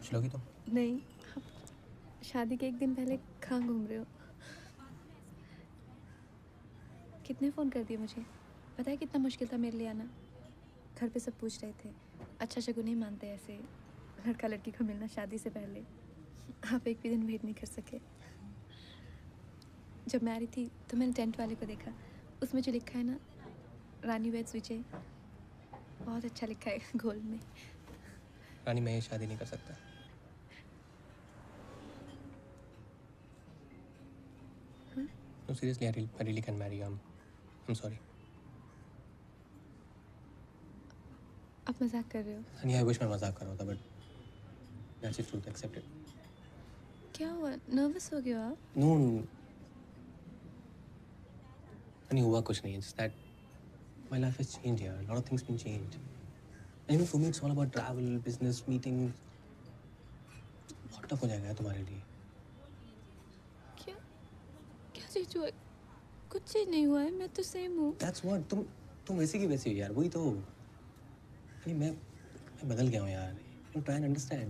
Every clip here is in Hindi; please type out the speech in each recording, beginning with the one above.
पूछ लोगी तुम? नहीं, शादी के एक दिन पहले कहाँ घूम रहे हो? कितने फ़ोन कर दिए मुझे? पता है कितना मुश्किल था मेरे लिए आना? घर पे सब पूछ रहे थे, अच्छा शगुन नहीं मानते ऐसे लड़का लड़की को मिलना शादी से पहले। आप एक भी दिन वेट नहीं कर सके। जब मैं आ रही थी तो मैंने टेंट वाले को देखा, उसमें जो लिखा है ना, रानी वेड्स विजय, बहुत अच्छा लिखा है गोल्ड में। रानी, मैं ये शादी नहीं कर सकता। No, seriously, I really can't marry you. I'm sorry. आप मजाक कर रहे हो? Honey, I wish मैं मजाक कर रहा था, but that's the truth. Accept it. क्या हुआ? नर्वस हो गए हो आप? No, honey, हुआ कुछ नहीं है. Just that my life has changed here. A lot of things been changed. And you know, for me, it's all about travel, business, meetings. बहुत टफ हो जाएगा तुम्हारे लिए. क्या चीज हुआ? कुछ चीज नहीं हुआ है, मैं तो सेम हूँ। That's what. तुम वैसे की वैसी हो यार. वही तो. नहीं, मैं बदल गया हूँ यार. You try and understand.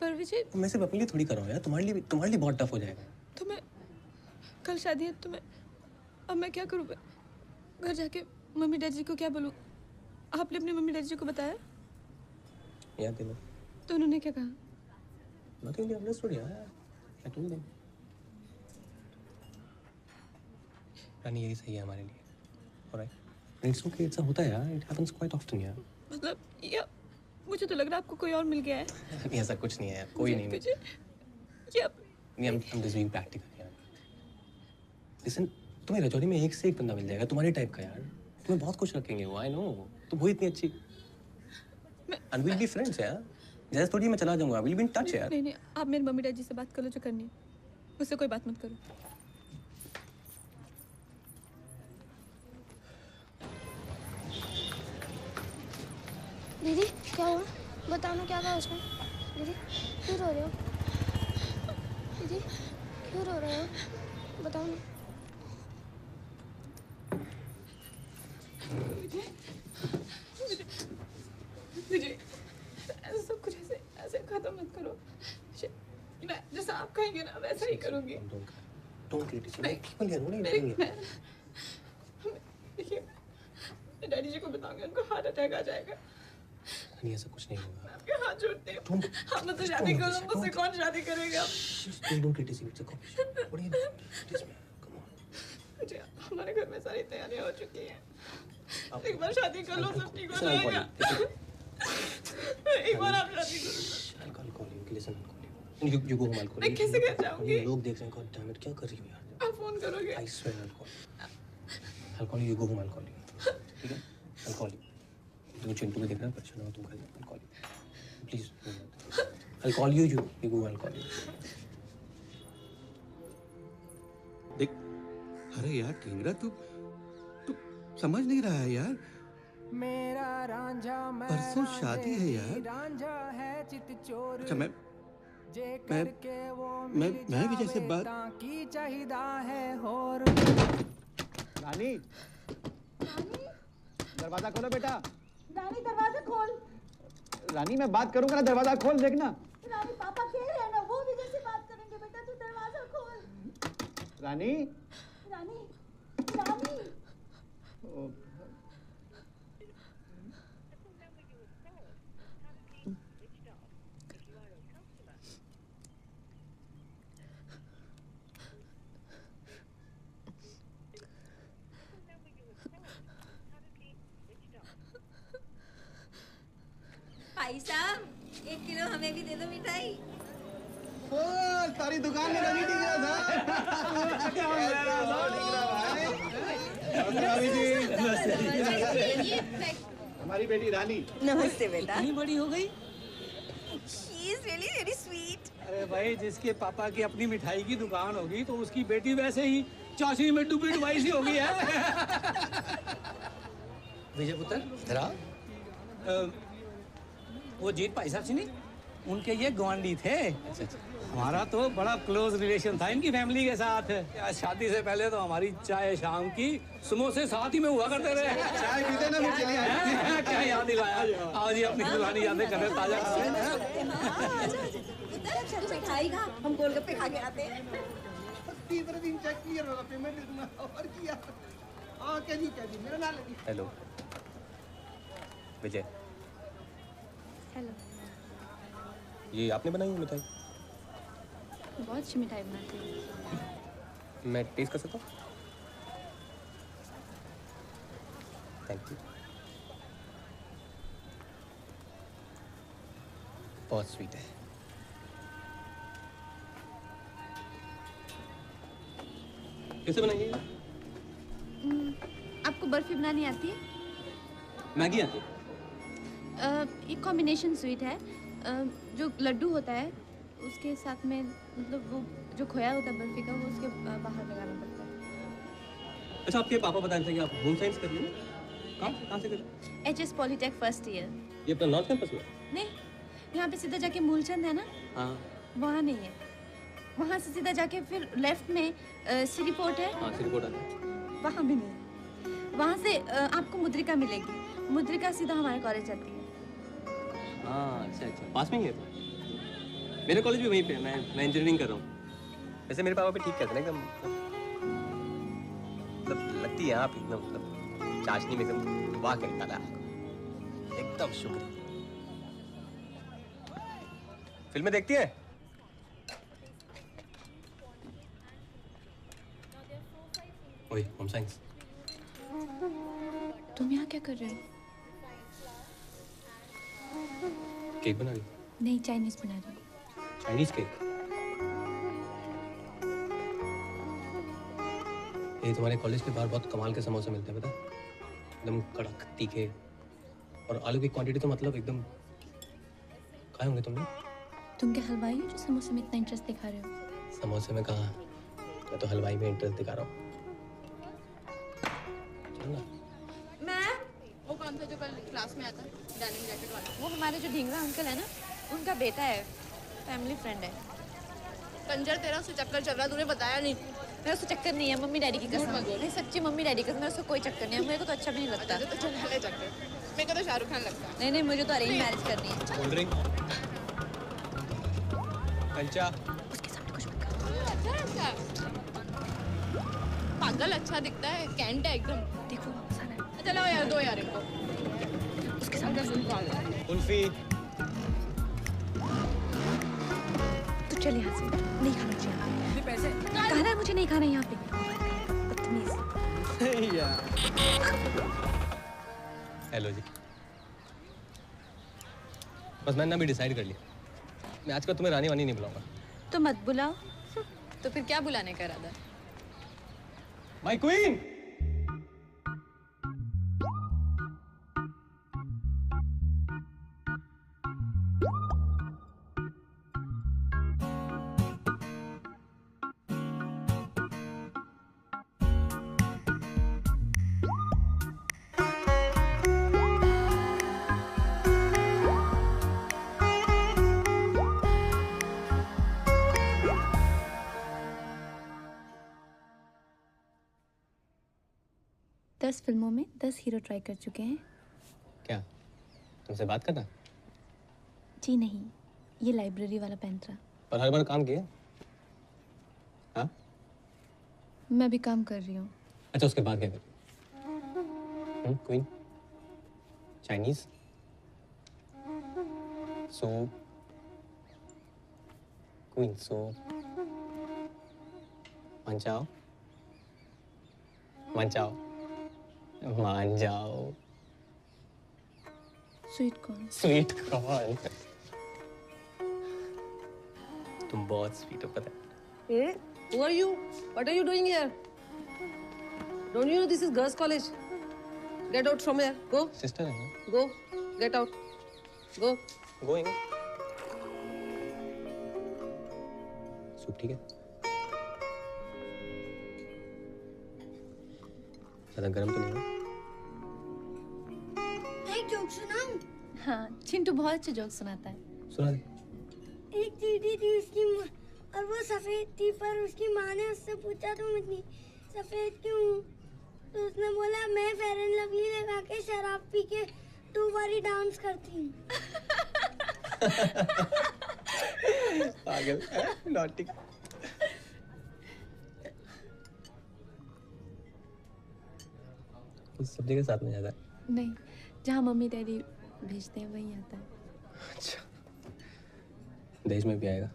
पर विजय, मैं सिर्फ अपने लिए थोड़ी कर रहा हूँ यार. तुम्हारे लिए बहुत टफ हो जाएगा. तो मैं कल शादी है तो मैं अब मैं क्या करूँ? घर जाके मम्मी डैडी जी को क्या बोलूँ? आपने अपने मम्मी डैडी जी को बताया? याद दिलो. तो उन्होंने क्या कहा? Nothing, they understood यार. I told them. रानी, यही सही है हमारे लिए. Alright. It's okay. ऐसा होता है यार. It happens quite often यार. मतलब या मुझे तो लग रहा है आपको कोई और मिल गया है। नहीं, ऐसा कुछ नहीं है यार. कोई नहीं. क्या? नहीं, I'm just being practical यार. Listen, तुम्हें रजौरी में एक से एक बंदा मिल जाएगा तुम्हारे टाइप का यार. तुम्हें बहुत खुश रखेंगे वो. I know. तुम हो इतनी अच्छी. And we'll be friends यार. जैसे थोड़ी मैं चला जाऊंगा. We'll be in touch यार. नहीं, आप मेरे मम्मी डैडी से बात कर लो जो करनी है. मुझसे कोई बात मत करो. दीदी क्या हुआ? बताओ ना, क्या था उसमें? दीदी क्यों रो रहे हो? दीदी क्यों रो रहे हो? बताओ ना. विजय, ऐसा सब कुछ ऐसे खत्म मत करो. जैसा आप कहेंगे ना वैसा ही करूँगी. Don't criticize. देखिए, डैडी जी को बताऊंगी, उनको हार्ट अटैक आ जाएगा. नहीं, ऐसा कुछ नहीं होगा. आपके हाथ जोड़ते हैं. आप मुझसे शादी करो, मुझसे कौन शादी करेगा? Don't criticize. It's a competition. What are you doing? Please, man. Come on. हमारे घर में सारी तैयारियां हो चुकी हैं. एक बार शादी कर लो, सब ठीक हो जाएगा. एक बार आप शादी करो. I'll call you. Listen, I'll call you. You go home. I'll call you. मैं कैसे घर जाऊंगी? लोग देख रहे हैं. God damn it, क्या कर रही हो यार? आप फोन करोगे? I swear I'll call you. I'll call you. You go home. I'll call you. ठीक है? I'll call you. तुम चिंटू को देख रहा है, परेशान हो तुम. I'll call you. Please. I'll call you. You go. I'll call you. देख, अरे यार ढींगरा, तू समझ नहीं रहा है यार. मेरा रांझा परसों शादी है यार. रांझा है चित चोर. अच्छा, मैं विजय से बात की चाहिदा है और. रानी, दरवाजा खोलो बेटा. रानी दरवाजा खोल. रानी, मैं बात करूंगा ना, दरवाजा खोल देखना. रानी पापा कह रहे हैं ना, वो विजय से बात करेंगे. बेटा तू दरवाजा खोल. रानी, रानी, रानी. भाई साहब, 1 किलो हमें भी दे दो मिठाई. सारी दुकान में रवि टिक रहा था. हमारी बेटी रानी. नमस्ते बेटा. इतनी बड़ी हो गई? She is really very sweet. अरे भाई, जिसके पापा की अपनी मिठाई की दुकान होगी तो उसकी बेटी वैसे ही चाशनी में डुबी डुबाई सी होगी है. विजय पुत्र, जरा. वो जीत भाई साहब से नहीं, उनके ये गवांडी थे. हमारा तो बड़ा क्लोज रिलेशन था इनकी फैमिली के साथ. शादी से पहले तो हमारी चाय शाम की समोसे साथ ही में हुआ करते रहे. चाय पीते ना, फिर चलिए. क्या याद दिलवाया। आओ जी अपनी पुरानी यादें कर रहे ताजा। मिठाई खा, हम गोलगप्पे खा के आते हैं। तीसरे दिन चेक क्लियर होगा, पेमेंट इतना और किया। हाँ क्या जी मेरा नाम लगी। हेलो विजय, हेलो। ये आपने बनाई है मिठाई? बहुत अच्छी मिठाई बनाती हूँ। मैं टेस्ट कर सकता हूँ? Thank you. बहुत स्वीट है। कैसे बनाइए? आपको बर्फी बनानी आती है? मैगी आती है? एक कॉम्बिनेशन स्वीट है। जो लड्डू होता है उसके साथ में मतलब वो जो खोया होता है बर्फी का वो उसके बाहर लगाना पड़ता है। अच्छा, आपके पापा बता रहे थे कि आप होम साइंस कर रही हैं? कहाँ से कर रहे हैं? HS polytech first year. ये अपना नॉर्थ कैंपस में? नहीं, यहाँ पे सीधा जाके मूलचंद है ना, हाँ वहाँ नहीं है। वहाँ से सीधा जाके फिर लेफ्ट में सिटी पोर्ट है। हाँ, सिटी पोर्ट आता है। वहाँ भी नहीं। वहाँ से आपको मुद्रिका मिलेगी। मुद्रिका सीधा हमारे कॉलेज जाती है। हाँ अच्छा, पास में ही है तो। मेरा कॉलेज भी वहीं पे है। मैं इंजीनियरिंग कर रहा हूँ। वैसे मेरे पापा भी ठीक कहते हैं एकदम, मतलब लगती है आप एकदम, मतलब चाशनी में एकदम वाह के निकाला आपको, एकदम शुक्रिया। फिल्में देखती है? ओए, होम साइंस। तुम यहाँ क्या कर रहे हो? केक बना रही? नहीं, चाइनीज बना रही हूँ। Chinese cake? ये तुम्हारे कॉलेज के बाहर बहुत कमाल के समोसे मिलते हैं, पता है? एकदम कड़क तीखे, और आलू की क्वांटिटी तो मतलब एकदम। खाए होंगे तुमने? तुम क्या हलवाई हो जो समोसे में इतना इंटरेस्ट दिखा रहे हो? समोसे में कहाँ, मैं तो हलवाई में इंटरेस्ट दिखा रहा हूँ। चलो ना। वो कौन था जो कल क्लास में आता डेनिम जैकेट वाला? वो हमारे जो ढींगरा अंकल है ना, उनका बेटा है, फैमिली फ्रेंड है। कंजर तेरा उससे चक्कर चल रहा, तूने बताया नहीं। मेरा उससे चक्कर नहीं है, मम्मी डैडी की कसम। नहीं सच्ची मम्मी डैडी की कसम, मेरा उससे कोई चक्कर नहीं है। मेरे को तो अच्छा भी नहीं लगता। तो चल ले चक्कर। मेरे को तो शाहरुख खान लगता है। नहीं, मुझे तो अरेंज मैरिज करनी है। कोल्ड ड्रिंक, कंचा। उसके सामने कुछ मत करो। अच्छा पागल अच्छा दिखता है, कैंट है एकदम। देखो वापस आना है। चलो यार, दो यार इनको। उसके सामने कुल्फी। तू चल यहाँ से, नहीं खाना चाहिए। पैसे कहना है मुझे नहीं खाना यहाँ पे। बदतमीज। हेलो जी। बस मैंने अभी डिसाइड कर लिया, मैं आजकल तुम्हें रानी वानी नहीं बुलाऊंगा। तो मत बुलाओ। तो फिर क्या बुलाने का इरादा? My queen. दस फिल्मों में 10 हीरो ट्राई कर चुके हैं। क्या तुमसे बात करना? जी नहीं, ये लाइब्रेरी वाला पेन था। पर हर बार काम किया? हाँ? मैं भी काम कर रही हूँ। अच्छा, उसके बाद क्या कर? Queen, Chinese, soup, queen soup, मान जाओ, मान जाओ, मान जाओ। Sweet corn. Sweet corn. तुम बहुत स्वीट हो, पता है? Hey, who are you? What are you doing here? Don't you know this is girls' college? Get out from here. Go. Sister है ना? Go. Get out. Go. Going. Soup ठीक है? ज़्यादा गर्म तो नहीं है? मैं एक जोक सुनाऊं? हाँ, चिंटू बहुत अच्छे जोक सुनाता है। सुना दे। एक चींटी थी उसकी माँ, और वो सफेद थी, पर उसकी माँ ने उससे पूछा तुम इतनी सफेद क्यों? तो उसने बोला मैं फेयर एंड लवली लगा के शराब पी के 2 बारी डांस करती हूँ। पागल है, नॉटी। सब जगह साथ में जाता है? नहीं, जहाँ मम्मी डैडी भेजते हैं वहीं आता है। अच्छा, देश में भी आएगा?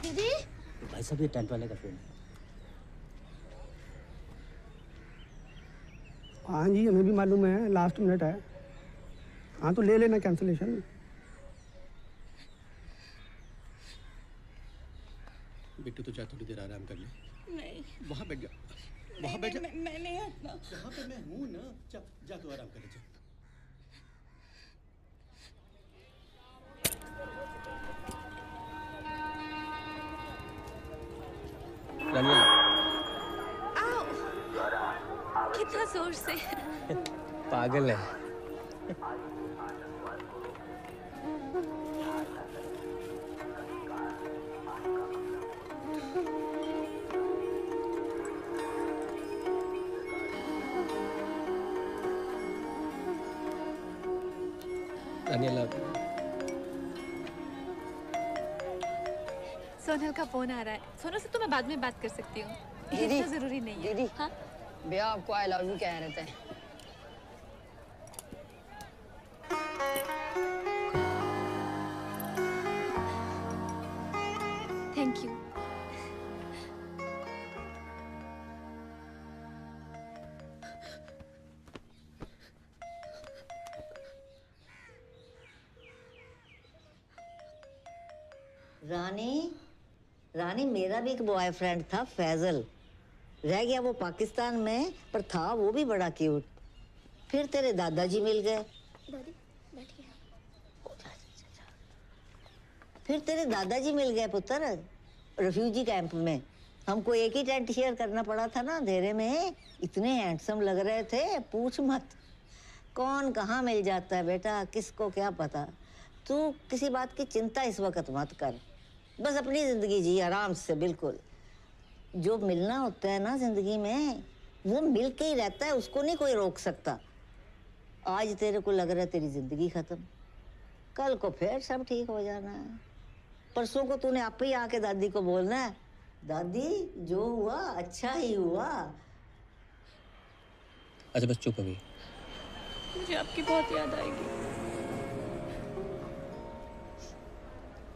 दीदी भाई साहब ये टेंट वाले का फोन है। हाँ जी, हमें भी मालूम है, लास्ट मिनट है। हाँ तो ले लेना कैंसिलेशन। बिट्टू तो जा, थोड़ी देर आराम कर ले। नहीं, वहाँ बैठ जा, वहाँ बैठ जा। मैं नहीं हटना। वहाँ पे मैं हूँ ना, जा जा तू आराम कर ले, जा। आओ, कितना जोर से। पागल है। दानियाला, सोनल का फोन आ रहा है। सोनल से तो मैं बाद में बात कर सकती हूँ, इतना जरूरी नहीं है। दीदी, हाँ, भैया आपको आई लव यू कह रहे थे। Thank you. रानी, रानी मेरा भी एक बॉयफ्रेंड था फैजल। रह गया वो पाकिस्तान में, पर था वो भी बड़ा क्यूट। फिर तेरे दादाजी मिल गए। दादी बैठिए। फिर तेरे दादाजी मिल गए पुत्र, रेफ्यूजी कैंप में। हमको एक ही टेंट शेयर करना पड़ा था ना अंधेरे में। इतने हैंडसम लग रहे थे, पूछ मत। कौन कहाँ मिल जाता है बेटा, किसको क्या पता। तू किसी बात की चिंता इस वक्त मत कर, बस अपनी जिंदगी जी आराम से। बिल्कुल जो मिलना होता है ना जिंदगी में, वो मिल के ही रहता है, उसको नहीं कोई रोक सकता। आज तेरे को लग रहा है तेरी जिंदगी खत्म, कल को फिर सब ठीक हो जाना है। परसों को तूने आप ही आके दादी को बोलना है, दादी जो हुआ अच्छा ही हुआ। अच्छा बस चुप अभी। मुझे आपकी बहुत याद आएगी।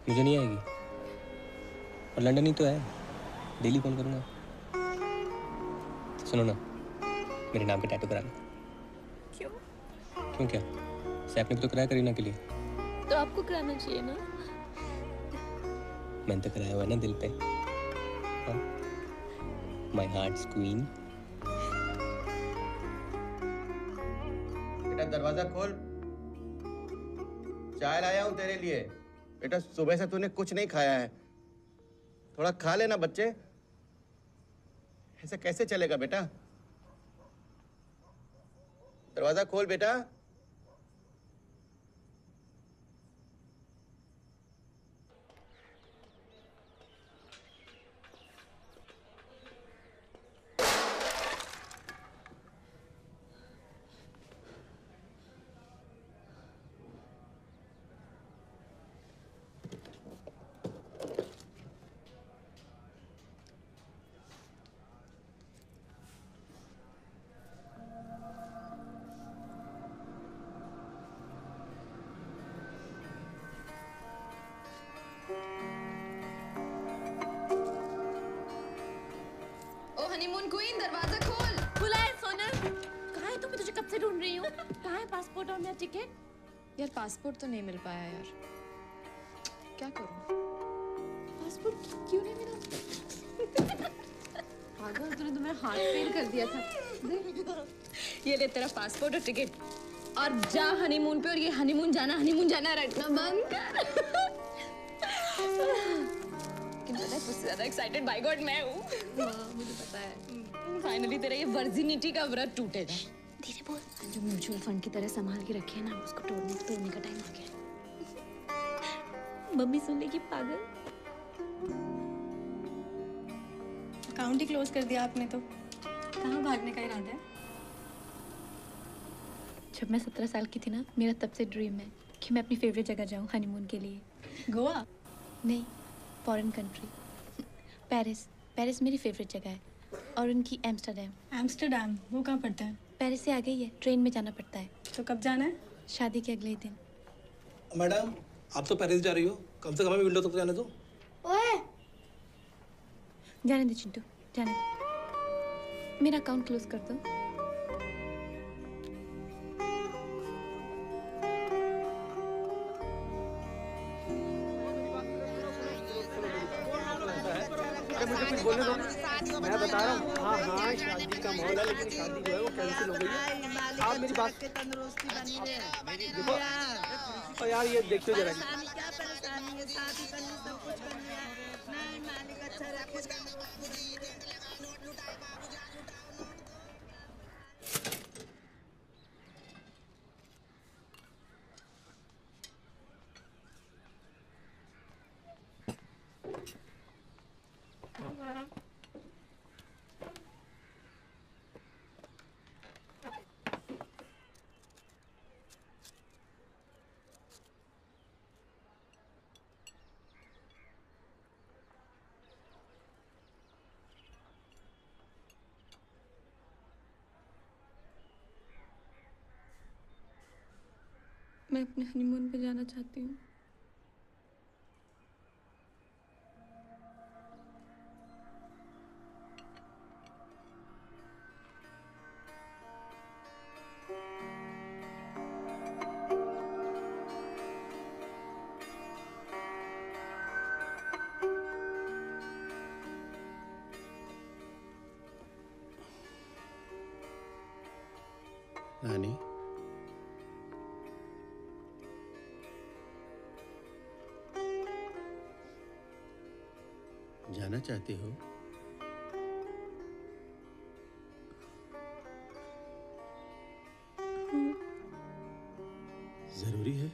मुझे नहीं आएगी, और लंदन ही तो है, डेली फोन करूँगा। सुनो ना, मेरे नाम पे टैटू करा लो। क्यों? क्यों क्या? सैफ ने भी तो कराया करीना के लिए। तो आपको कराना चाहिए ना। मैंने तो कराया हुआ है ना दिल पे। My hearts queen. बेटा दरवाजा खोल, चाय लाया हूँ तेरे लिए। बेटा सुबह से तूने कुछ नहीं खाया है, थोड़ा खा लेना बच्चे। ऐसे कैसे चलेगा बेटा? दरवाजा खोल बेटा। ओ हनीमून क्वीन, दरवाजा खोल। खुला है सोनल। कहाँ है तुम? मैं तुझे कब से ढूंढ रही हूँ। कहाँ है पासपोर्ट और मेरा टिकट? यार पासपोर्ट तो नहीं मिल पाया यार, क्या करूं? पासपोर्ट क्यों नहीं मिला? पागल, तूने तो मेरा हार्ट फेल कर दिया था। देख, ये ले तेरा पासपोर्ट और टिकट, और जा हनीमून पे। और ये हनीमून जाना रटना बंद कर। लेकिन पता है तुझसे ज्यादा एक्साइटेड बाय गॉड मैं हूँ। हाँ, मुझे पता है। फाइनली तेरा ये वर्जिनिटी का व्रत टूटेगा। धीरे बोल। जो म्यूचुअल फंड की तरह संभाल के रखे है ना, उसको तोड़ने का टाइम आ गया। मम्मी सुन लेगी पागल। अकाउंट ही क्लोज कर दिया आपने तो। कहाँ भागने का इरादा है? जब मैं 17 साल की थी ना, मेरा तब से ड्रीम है कि मैं अपनी फेवरेट जगह जाऊँ हनीमून के लिए। गोवा? नहीं, फॉरेन कंट्री। पेरिस। पेरिस मेरी फेवरेट जगह है, और उनकी एम्स्टर्डम। एम्स्टर्डम वो कहाँ पड़ता है? पेरिस से आगे ही है, ट्रेन में जाना पड़ता है। तो कब जाना है? शादी के अगले दिन। मैडम, आप तो पेरिस जा रही हो, कम से कम हमें विंडो तक जाने दो। ओए जाने दे चिंटू, जाने दे। मेरा अकाउंट क्लोज कर दो। मुझे कुछ बोलने दो, मैं बता रहा हूँ। हाँ हाँ, शादी का माहौल है, लेकिन शादी जो है वो कैंसिल हो गई है। आप मेरी बात देखो, और यार ये देखते जरा। मैं अपने हनीमून पे जाना चाहती हूँ। रानी, जाना चाहती हो? जरूरी है?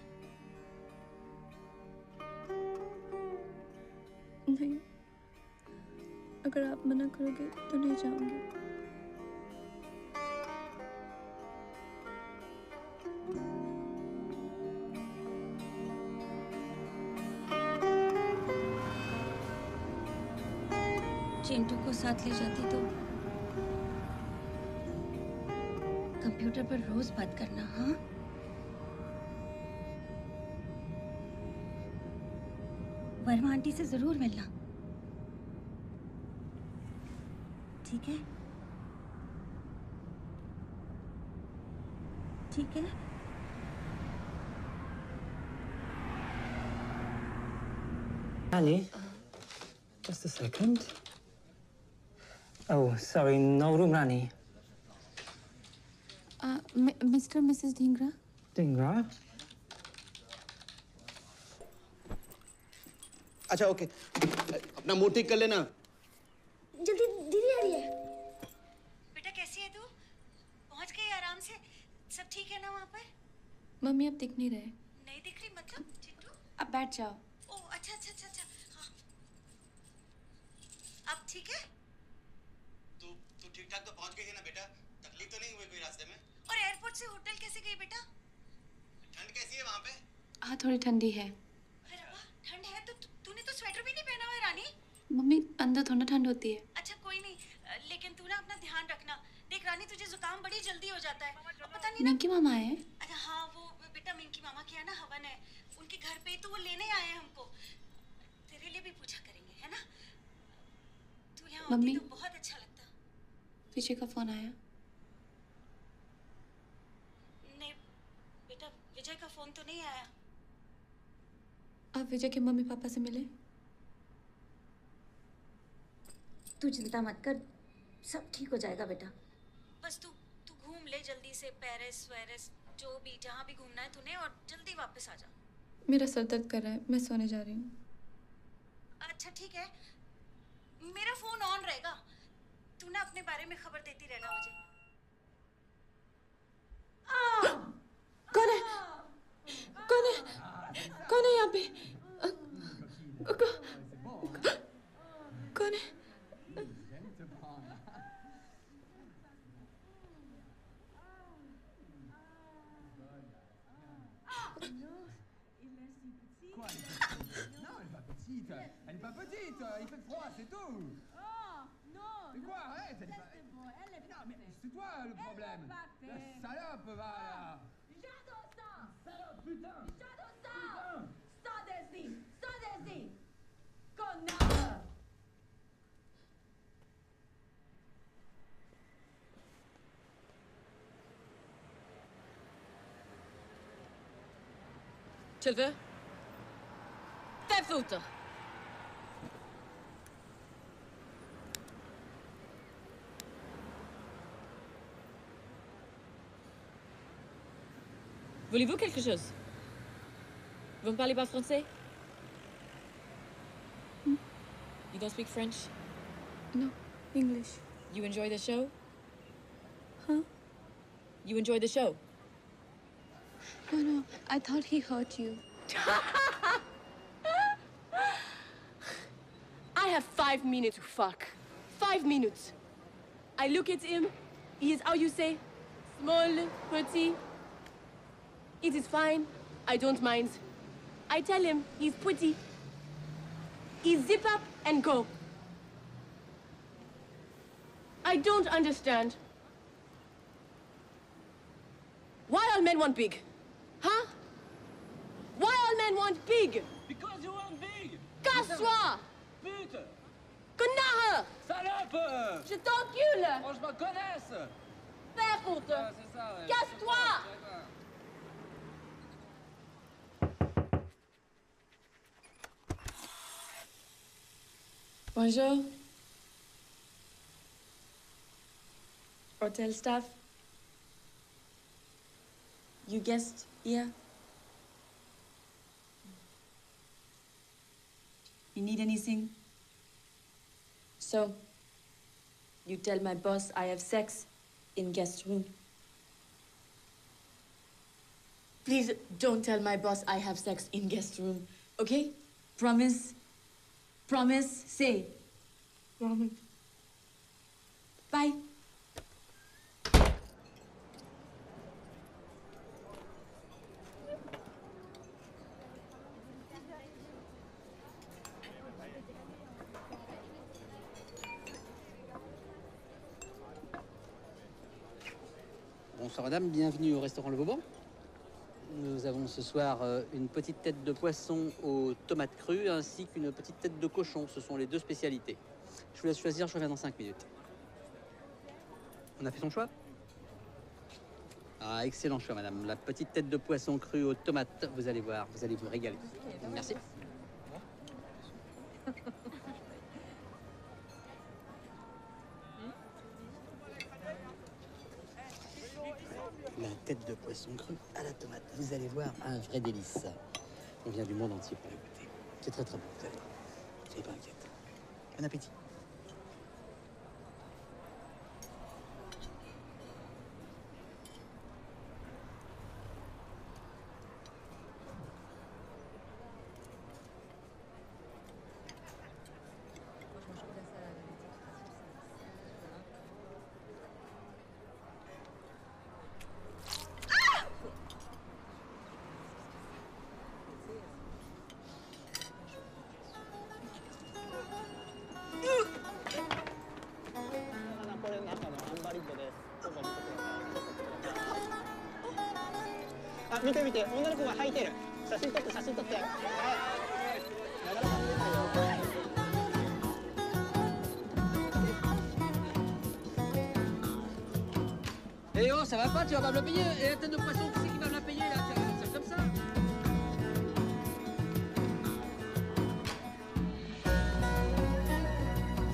नहीं, अगर आप मना करोगे तो नहीं जाऊंगी। चिंटू को साथ ले जाती तो कंप्यूटर पर रोज बात करना। हाँ, वर्मा आंटी से जरूर मिलना, ठीक है? ठीक है। Rani, just a second. Oh, sorry, no room, Rani. Mister Mrs Dhingra. Dingra? अच्छा ओके, अपना मुंह ठीक कर लेना। जल्दी, दीदी आ रही है। बेटा कैसी है तू? पहुंच गई आराम से? सब ठीक है ना वहाँ पर? मम्मी अब दिख नहीं रहे। नहीं दिख रही मतलब? चिंटू अब बैठ जाओ। ओह अच्छा अच्छा अच्छा अच्छा। हाँ, अब ठीक है? तू ठीक ठाक तो पहुंच गई है ना बेटा? तकलीफ तो नहीं हुई कोई रास्ते में? और एयरपोर्ट से होटल कैसे गई बेटा? ठंड कैसी है वहाँ पे? हाँ, थोड़ी ठंडी है। अरे वाह, ठंड है तो तूने तो स्वेटर भी नहीं पहना हुआ है रानी। मम्मी, अंदर थोड़ा ठंड होती है। अच्छा कोई नहीं, लेकिन तू ना अपना ध्यान रखना। देख रानी, तुझे जुकाम बड़ी जल्दी हो जाता है। और पता नहीं ना। मिंकी मामा आए? अच्छा हाँ, वो बेटा मिंकी मामा के यहाँ ना हवन है, उनके घर पे, तो वो लेने आए हैं हमको। तेरे लिए भी पूछा करेंगे, है ना? तू यहाँ होती तो बहुत अच्छा लगता। विजय का फोन आया? नहीं बेटा, विजय का फोन तो नहीं आया। आप विजय के मम्मी पापा से मिले? तू चिंता मत कर, सब ठीक हो जाएगा बेटा। बस तू घूम ले जल्दी से, पेरिस वेरिस जो भी, जहाँ भी घूमना है तूने, और जल्दी वापस आ जा। मेरा सर दर्द कर रहा है, मैं सोने जा रही हूँ। अच्छा ठीक है, मेरा फोन ऑन रहेगा, तू ना अपने बारे में खबर देती रहना मुझे। कौन है? कौन है? कौन है यहाँ पे? कौन है? Elle est pas petite, il fait froid, c'est tout. Oh, non. Mais quoi, arrête, elle est pas... Elle est non, mais c'est toi le problème. La salope, va là. J'adore ça. Salope, putain. J'adore ça. Sors d'ici. Sors d'ici. Connard. Tu le veux? Fais foutre! Voulez-vous quelque chose? Vous ne parlez pas français? You don't speak French? No, English. You enjoy the show? Huh? You enjoy the show? No, I thought he hurt you. I have 5 minutes to fuck. 5 minutes. I look at him. He is, how you say, small, pretty. It is fine. I don't mind. I tell him he's pretty. He zip up and go. I don't understand. Why all men want big? Huh? Why all men want big? Because you want big. Casse-toi! Pute. Connard! Salope. Je t'encule! Oh, je me connaisse. Fais foutre! Ah, c'est ça, ouais. Casse-toi! Bonjour. Hotel staff. You guest here? You need anything? So, you tell my boss I have sex in guest room. Please don't tell my boss I have sex in guest room, okay? Promise? Promise? Say. Promise. Bye. Bonsoir madame, bienvenue au restaurant Le Vauban. Nous avons ce soir une petite tête de poisson aux tomates crues ainsi qu'une petite tête de cochon. Ce sont les deux spécialités. Je vous laisse choisir, je reviens dans 5 minutes. On a fait son choix? Ah, excellent choix madame. La petite tête de poisson crue aux tomates, vous allez voir, vous allez vous régaler. Merci. La tête de poisson cru à la tomate. Vous allez voir, un vrai délice. On vient du monde entier pour la goûter. C'est très très bon, vous allez voir. Soyez pas inquiète. Bon appétit.あ、見て見て、女の子が履いてる。写真撮って、写真撮って。Eh oh, ça va pas, tu vas pas me le payer. Et la tête de poisson, qui c'est qui va me la payer là? Tu vas faire ça comme ça?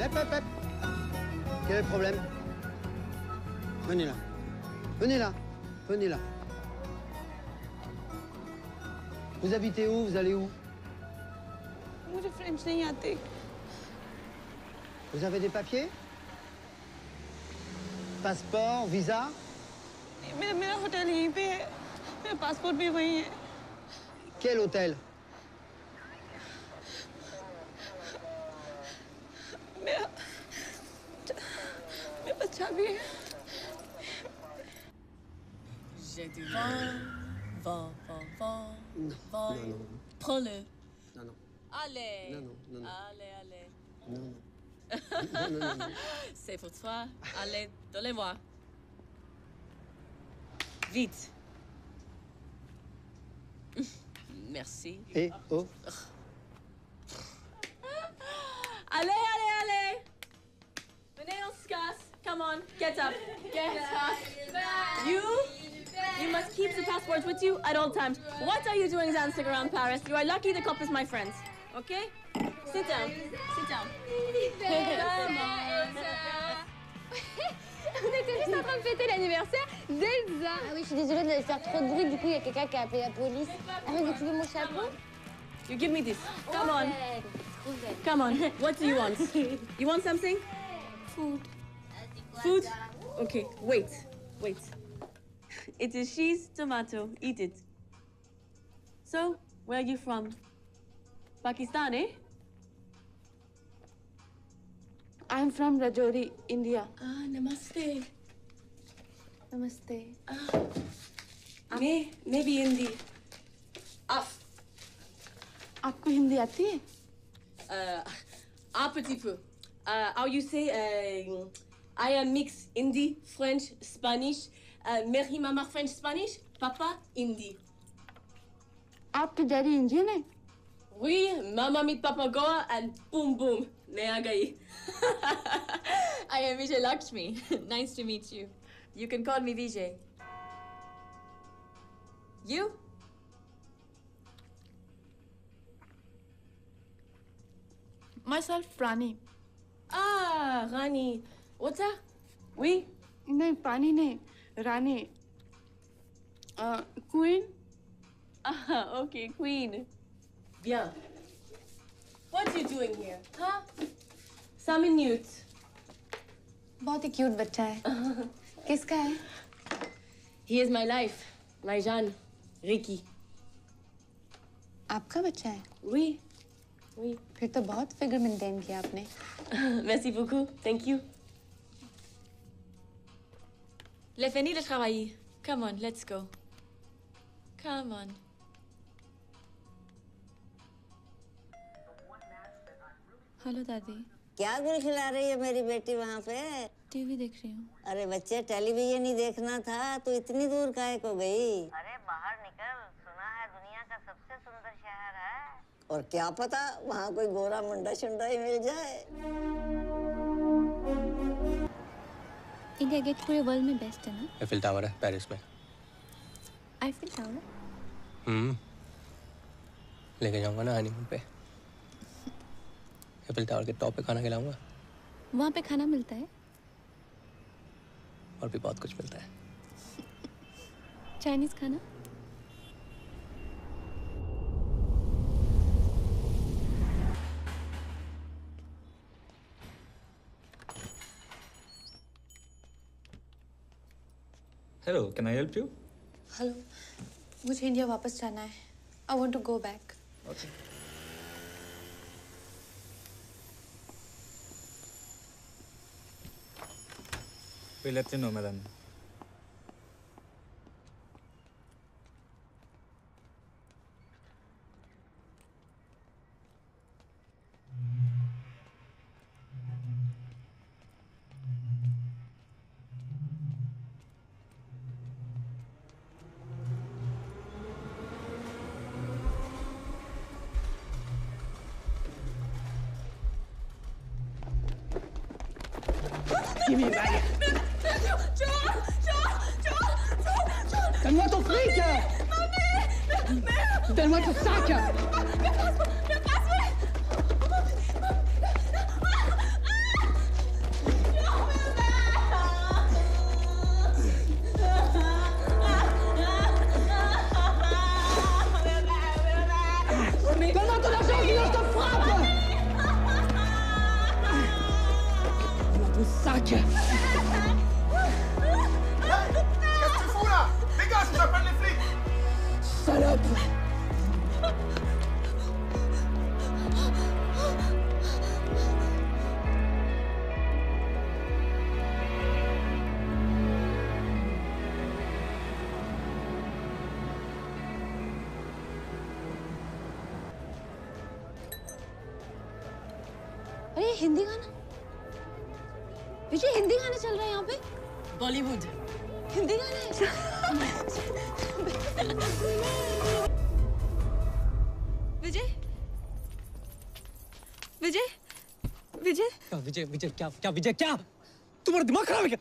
Hep. Quel est le problème? Venez là. Venez là. Venez là. Vous habitez où? Vous allez où? मुझे फ्रेंच नहीं आती. Vous avez des papiers? Passeport, visa? मेरा होटल यहीं पे है, मेरा पासपोर्ट भी वहीं है। Quel hôtel? मेरा बच्चा भी है। J'ai du vin, vin. Prends-le. Non. Allez. Non. Allez. Non. C'est pour toi. Allez, donnez-moi. Vite. Merci. Eh, oh. Allez. Venez, on se casse. Come on, get up. Get up. You must keep the passports with you at all times. What are you doing dancing around Paris? You are lucky the cop is my friend. Okay? Sit down. Come on. On était juste en train de fêter l'anniversaire d'Elsa. Ah oui, je suis désolée de faire trop de bruit, du coup il y a quelqu'un qui a appelé la police. Ah mais tu veux mon chapeau? You give me this. Come on. Come on. What do you want? You want something? Food? Okay, wait. It is cheese, tomato. Eat it. So, where are you from? Pakistan, eh? I'm from Rajouri, India. Ah, namaste. Namaste. Maybe Hindi. आपको हिंदी आती है? Un petit peu. How you say? I am mix Hindi, French, Spanish. Meri mama French, Spanish. Papa Hindi. आपके डैडी इंडियन है? Oui, mama meet Papa Goa and boom, मैं आ गई. I am Vijay Lakshmi. Nice to meet you. You can call me Vijay. You? Myself, Rani. Ah, Rani. What's that? Oui? नहीं, पानी नहीं, रानी. Queen? Ah, okay, Queen. Bien. What are you doing here? Huh? 5 minutes. बहुत ही क्यूट बच्चा है. किसका है? He is my life. My Jeanne. Ricky. आपका बच्चा है? Oui. फिर तो बहुत फिगर मेंटेन किया आपने. Merci beaucoup. Thank you. Les fini de travailler. Come on, let's go. Come on. Hello दादी. क्या गुल खिला रही है मेरी बेटी वहाँ पे? टीवी देख रही हूँ. अरे बच्चे टेलीविजन ही देखना था तो इतनी दूर काहे को गई? अरे बाहर निकल, सुना है दुनिया का सबसे सुंदर शहर है. और क्या पता वहाँ कोई गोरा मुंडा शुंडा ही मिल जाए. इंडिया गेट पूरे वर्ल्ड में बेस्ट है ना? एफिल टावर है पेरिस में. Eiffel tower? लेके जाऊंगा ना हनीमून पे. एफिल टावर के टॉप पे खाना खिलाऊंगा. वहाँ पे खाना मिलता है? और भी बहुत कुछ मिलता है. चाइनीज खाना? Hello, can I help you? Hello, मुझे इंडिया वापस जाना है. I want to go back. Okay. We'll let you know, madam. Give me back. Donne-moi ton fric. Donne-moi ton sac. Donne-moi ton argent, sinon je te frappe. Donne-moi ton sac. Qu'est-ce que tu fous? Shut up. अरे हिंदी गाना विजय, हिंदी गाना चल रहा है यहाँ पे। बॉलीवुड हिंदी गाना है। विजय विजय विजय क्या विजय? विजय क्या? क्या विजय? क्या तुम्हारा दिमाग खराब है क्या?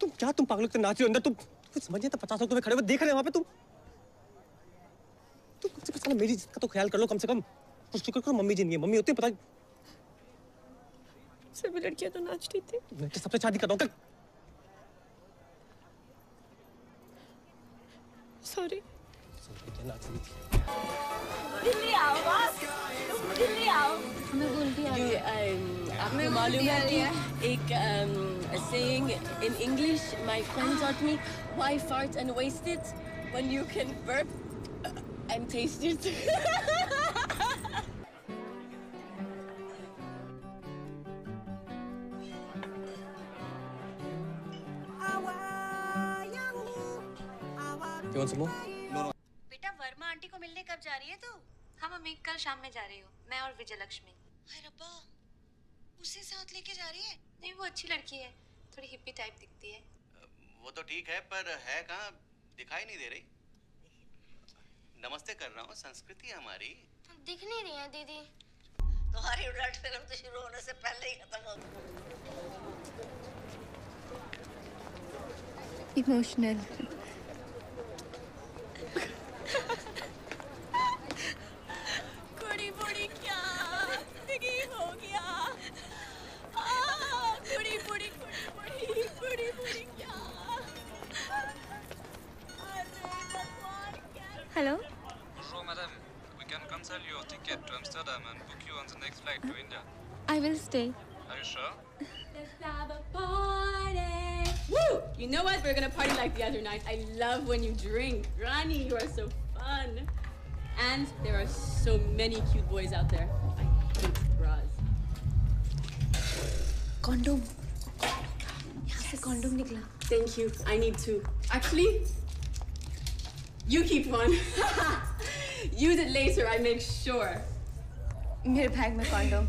तुम क्या? तुम पागलों के नाच रहे हो अंदर? तुम कुछ समझ नहीं आता? 50 लोग तुम्हें खड़े हुए देख रहे हैं वहां पे। तुम कम से कम मेरी इज्जत का तो ख्याल कर लो कम से कम। कुछ शुक्र करो मम्मी जी नहीं है। मम्मी होती है पता सभी लड़कियां तो नाचती थी। मैं तो सबसे शादी करता हूँ। सॉरी। क्या नाच रही थी? दिल्ली आओ बस, दिल्ली आओ। मैं बोलती आ रही आपको मालूम है कि एक saying in English my friend taught me, why fart and waste it when you can burp and taste it. You want some more? बेटा वर्मा आंटी को मिलने कब जा रही है तू? हाँ मम्मी, कल शाम में जा रही हूँ, मैं और विजय लक्ष्मी। हाय रब्बा, उसे साथ लेके जा रही है? नहीं, वो अच्छी लड़की है, थोड़ी हिप्पी टाइप दिखती है। वो तो ठीक है, पर है कहाँ? दिखाई नहीं दे रही। नमस्ते कर रहा हूँ, संस्कृति है हमारी। दिख नहीं रही है दीदी। तुम्हारी उलट फिल्म तो शुरू होने से पहले ही खत्म हो गई। इमोशनल। कुड़ी बुड़ी क्या दिगी हो गया। कुड़ी बुड़ी कुड़ी बुड़ी कुड़ी बुड़ी क्या। Hello. Bonjour, madame. We can cancel your ticket to Amsterdam and book you on the next flight to India. I will stay. Are you sure? Let's have a party. Woo! You know what? We're gonna party like the other night. I love when you drink. Rani, you are so fun. And there are so many cute boys out there. I hate bras. Condom. यहाँ से कॉन्डोम निकला। Thank you. I need two. Actually, you keep one. Use it later, I make sure. मेरे बैग में condom.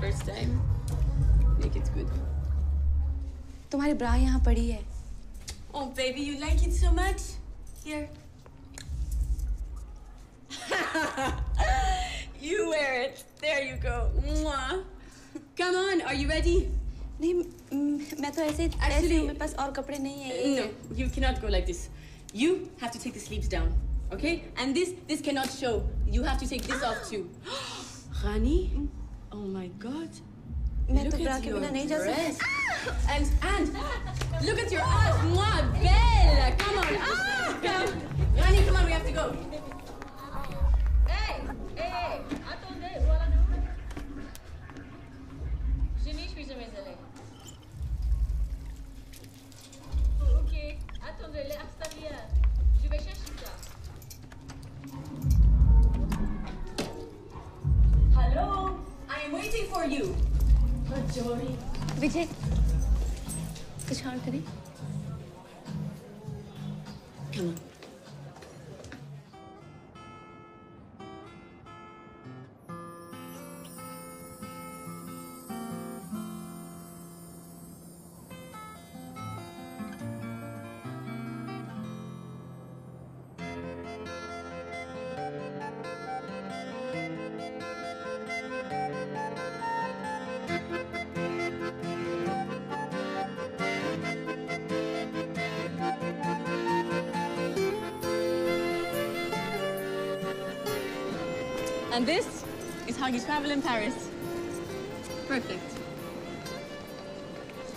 First time. Make it good. तुम्हारी ब्रा यहाँ पड़ी है। Oh, baby, you like it so much? Here. You wear it. There you go. Mwah. Come on, are you ready? नहीं, मैं तो ऐसे Actually, मेरे पास और कपड़े नहीं है। No, you cannot go like this. You have to take the sleeves down, okay? And this cannot show. You have to take this off too. Rani? Oh my God. मैं Look तो ब्रा at के your बिना नहीं जा dress. सकती। And look at your ass. Mwah, Belle. Come on. Come. Rani, come on, we have to go. Hey, attendez, voilà. Je nicht wie je m'appelle. Ok, attendez, l'extérieur. Je vais chercher ça. Hello, I am waiting for you. Jory. विजय, कुछ और करें? Come on. And this is how you travel in Paris. Perfect.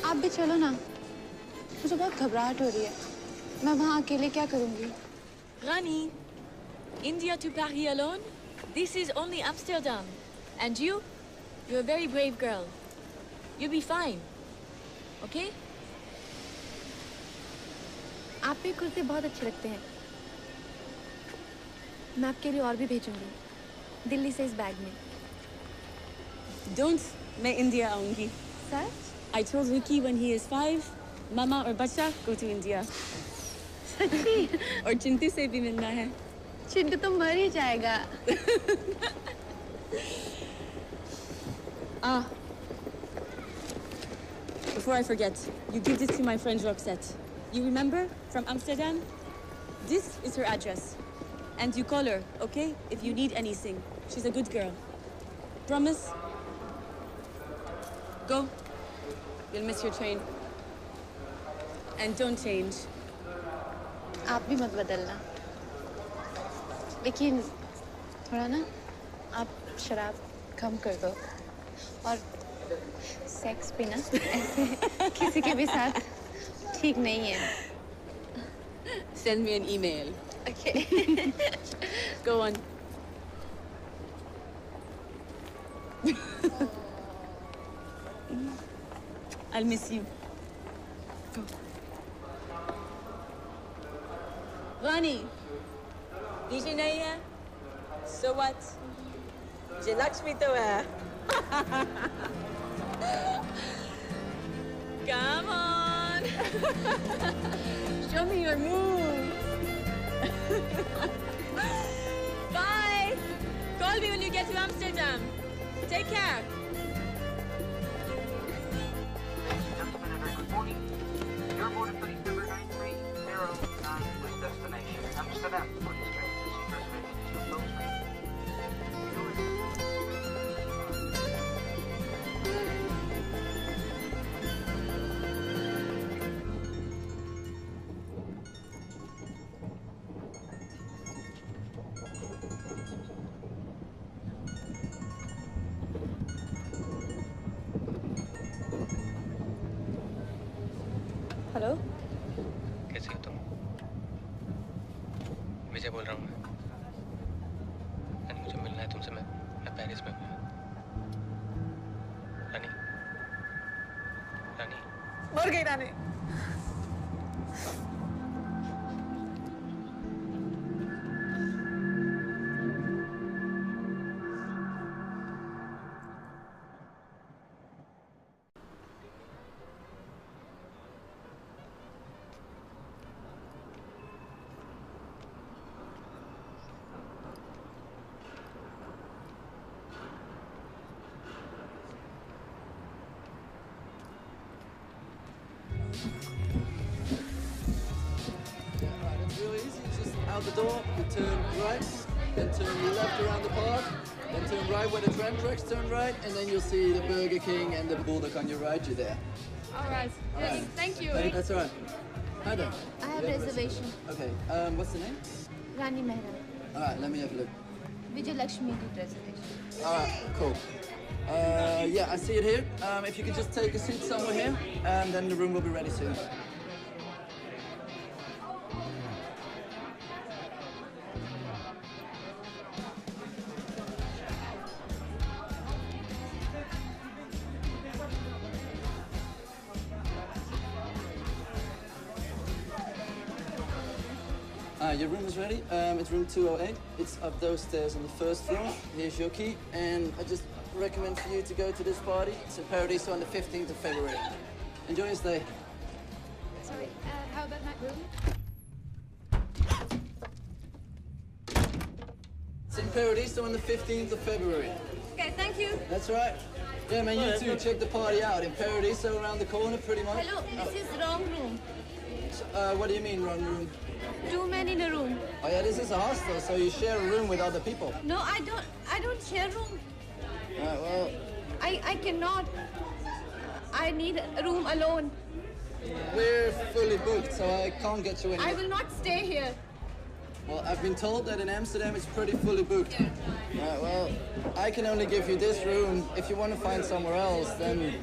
आप भी चलो ना, मुझे बहुत घबराहट हो रही है। मैं वहाँ अकेले क्या करूँगी? Rani, India to Paris alone? This is only Amsterdam. And you're a very brave girl. You'll be fine. Okay? आप पे कुर्ते बहुत अच्छे लगते हैं। मैं आपके लिए और भी भेजूंगी दिल्ली से इस बैग में। Don't, मैं इंडिया आऊंगी। सच? I told Ricky when he is 5, मामा और बच्चा go to India. सच्ची? और चिंटू से भी मिलना है। चिंटू तो मर ही जाएगा। Ah. Before I forget, you give this to my friend Roxette. You remember from Amsterdam? This is her address. And you call her, okay? If you need anything. She's a good girl. Promise? Go. You'll miss your train. And don't change. आप भी मत बदलना। लेकिन थोड़ा ना आप शराब कम कर दो और सेक्स भी ना ऐसे किसी के भी साथ ठीक नहीं है। Send me an email. Okay. Go on. I'll miss you. Go. Rani, DJ नहीं है? So what? मुझे लक्ष्मी तो है. Come on. Show me your moves. Bye. Call me when you get to Amsterdam. Take care. Your board police number 9309 with destination Amsterdam. For this train, this reservation is from Bow Street. Hello. कैसी हो तुम? विजय बोल रहा हूँ मैं। रानी मुझे मिलना है तुमसे। मैं पेरिस में हूँ। रानी, रानी। मर गई रानी। Real easy, just out the door, you turn right, then turn left around the park, then turn right where the tram tracks turn right, and then you'll see the Burger King and the Bulldog on your right, you're there. All right. Yes, thank you. That's all right. Hi there. I have reservation. Okay, what's the name? Rani Mehra. All right, let me have a look. Vijay Lakshmi did reservation. All right, cool. Yeah, I see it here. If you could just take a seat somewhere here, and then the room will be ready soon. Your room is ready. It's room 208. It's up those stairs on the first floor. Here's your key. And I just recommend for you to go to this party. It's in Paradiso on the 15th of February. Enjoy your stay. Sorry, how about my room? It's in Paradiso on the 15th of February. Okay, thank you. That's right. Yeah, man, you too. Check the party out. In Paradiso around the corner, pretty much. Hello, this is wrong room. What do you mean, wrong room? Two men in a room. Oh, yeah, this is a hostel, so you share a room with other people. No, I don't share room. Well... I cannot. I need a room alone. We're fully booked, so I can't get you in. I will not stay here. Well, I've been told that in Amsterdam it's pretty fully booked. Well, I can only give you this room. If you want to find somewhere else, then...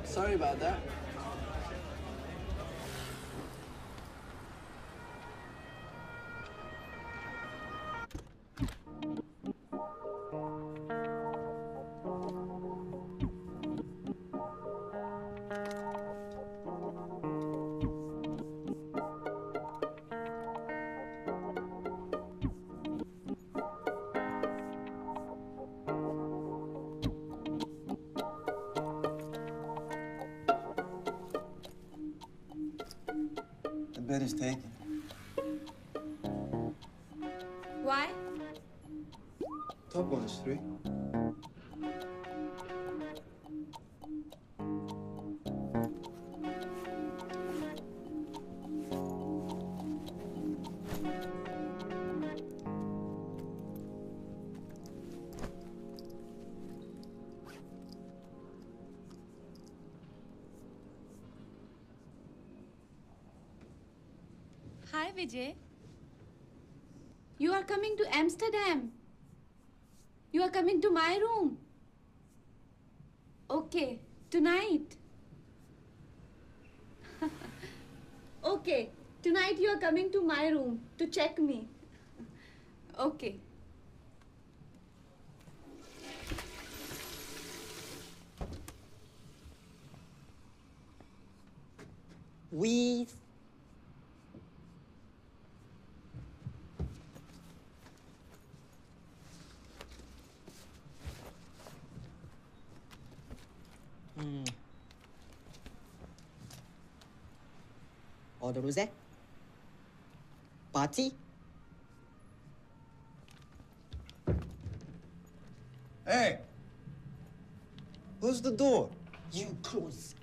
Sorry about that. bed is taken. Why? Top one is free. Hi, Vijay. You are coming to Amsterdam. You are coming to my room. Okay, tonight. Okay, tonight you are coming to my room to check me. Okay. We. Order rosé? Party? Hey! Who's the door? You close.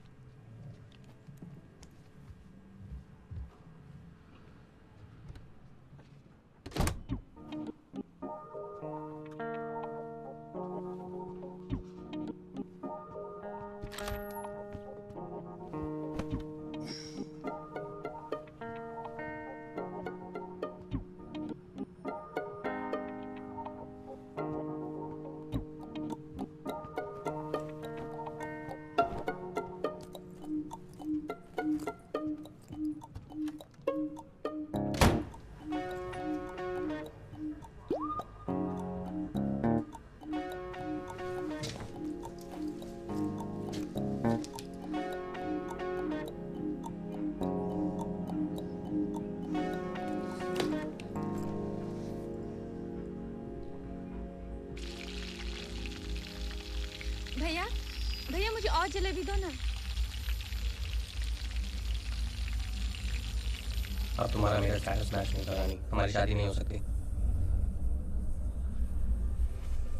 भैया भैया मुझे और जलेबी दो ना। अब तुम्हारा मेरा स्टेटस मैच नहीं होता रानी, हमारी शादी नहीं हो सकती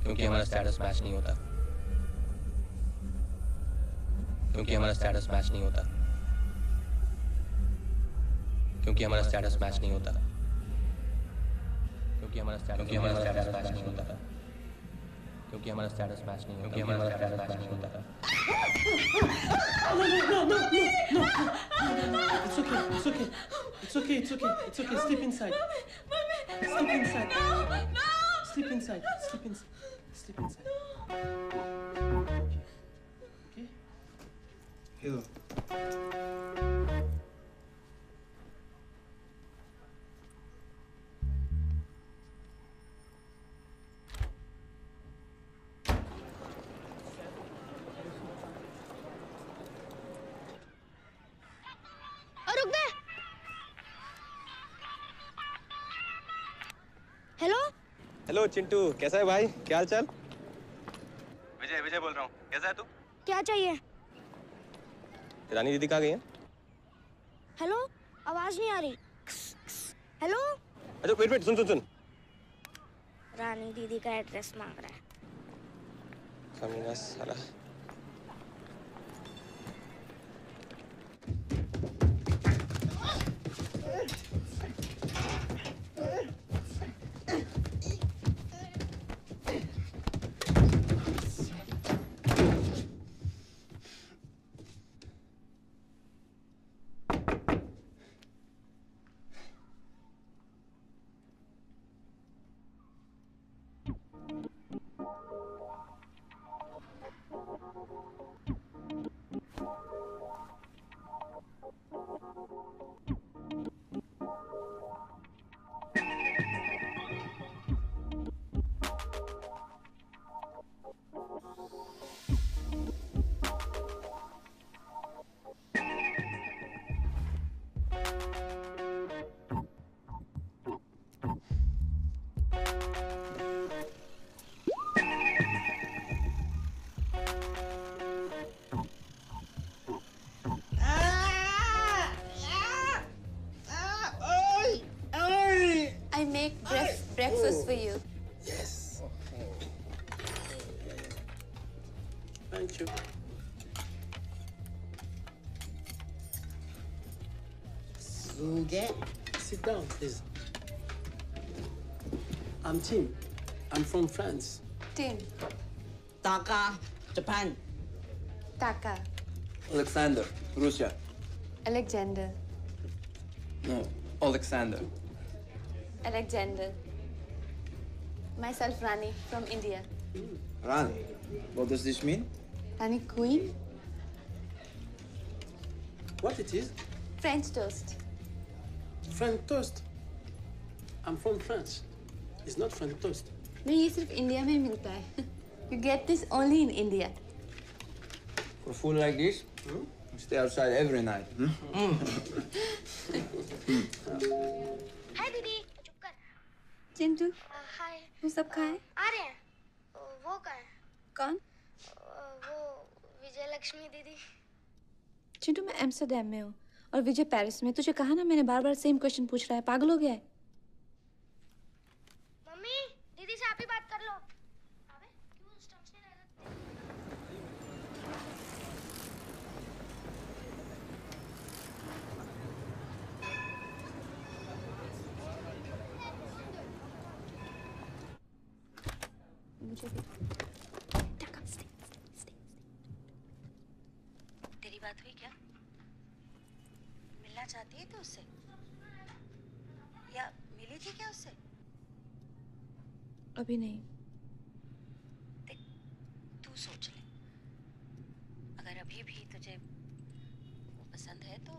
क्योंकि हमारा स्टेटस मैच नहीं होता, क्योंकि हमारा स्टेटस मैच नहीं होता, क्योंकि हमारा स्टेटस मैच नहीं होता, क्योंकि हमारा स्टेटस मैच नहीं होता, क्योंकि हमारा स्टेटस मैच नहीं होता, क्योंकि हमारा स्टेटस मैच नहीं होता। It's okay. It's okay. It's okay. It's okay. It's okay. Sleep inside. Sleep inside. Sleep inside. Sleep inside. Sleep inside. Okay. Here. और रुक दे। हेलो हेलो चिंटू, कैसा है भाई? क्या हाल चाल? विजय विजय बोल रहा हूँ, कैसा है तू? क्या चाहिए? रानी दीदी कहाँ गई हैं? हेलो आवाज नहीं आ रही। हेलो अच्छा वेट सुन सुन सुन। रानी दीदी का एड्रेस मांग रहा है। कमीना साला। breakfast for you. Yes. Thank you. Suge. Sit down, please. I'm Tim. I'm from France. Tim. Taka, Japan. Taka. Alexander, Russia. Alexander. No, Alexander. Alexander. Myself, Rani, from India. Rani, what does this mean? Rani Queen. What it is? French toast. French toast. I'm from France. It's not French toast. नहीं ये सिर्फ इंडिया में मिलता है. You get this only in India. For food like this, you stay outside every night. हाय दीदी चुप कर चिंटू हाय वो सब कहाँ है? आ रहे हैं वो कहाँ है कौन? वो विजय लक्ष्मी दीदी चिंटू मैं एम्स्टर्डम में हूँ और विजय पेरिस में. तुझे कहा ना मैंने बार-बार सेम क्वेश्चन पूछ रहा है. पागल हो गया है? मम्मी दीदी से आप ही बात कर लो अबे क्यों स्टम्प्स नहीं रह मुझे भी तेरी बात हुई क्या? मिलना चाहती है तो उससे? या मिली थी क्या उससे? अभी नहीं. तू सोच ले. अगर अभी भी तुझे वो पसंद है तो,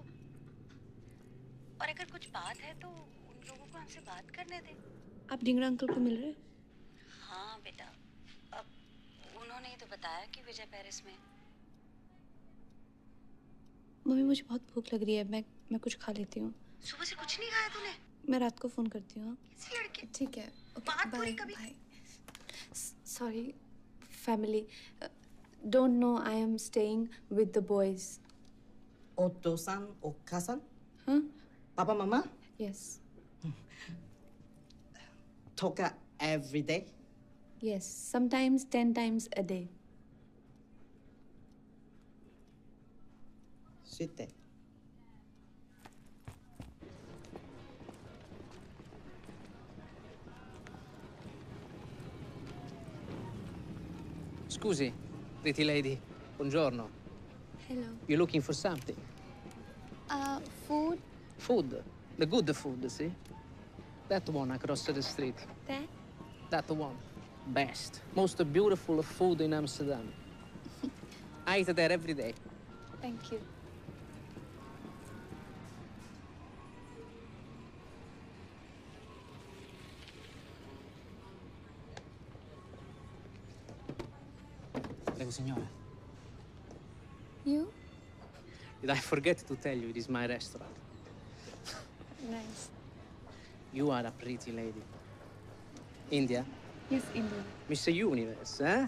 और अगर कुछ बात है तो उन लोगों को हमसे बात करने दे. आप ढिंगरा अंकल को मिल रहे? हाँ बेटा, अब उन्होंने ही तो बताया कि विजय पेरिस में. मम्मी मुझे बहुत भूख लग रही है. मैं कुछ खा लेती हूँ. सुबह से कुछ नहीं खाया तूने? मैं रात को फोन करती हूँ. किसी लड़के? ठीक है. बात पूरी कभी? Sorry, family. Don't know I am staying with the boys. Oto-san, Oka-san? Huh? Papa, Mama? Yes. Toka every day? Yes. Sometimes 10 times a day. Sit there. Scusi, pretty lady. Buongiorno. Hello. You looking for something? Food. Food. The good food, see? That one across the street. That? That one. Best. Most beautiful food in Amsterdam. I eat there every day. Thank you. Prego, signora. You? Did I forget to tell you it is my restaurant? Nice. You are a pretty lady. India? Yes, Indian. Miss Universe, eh?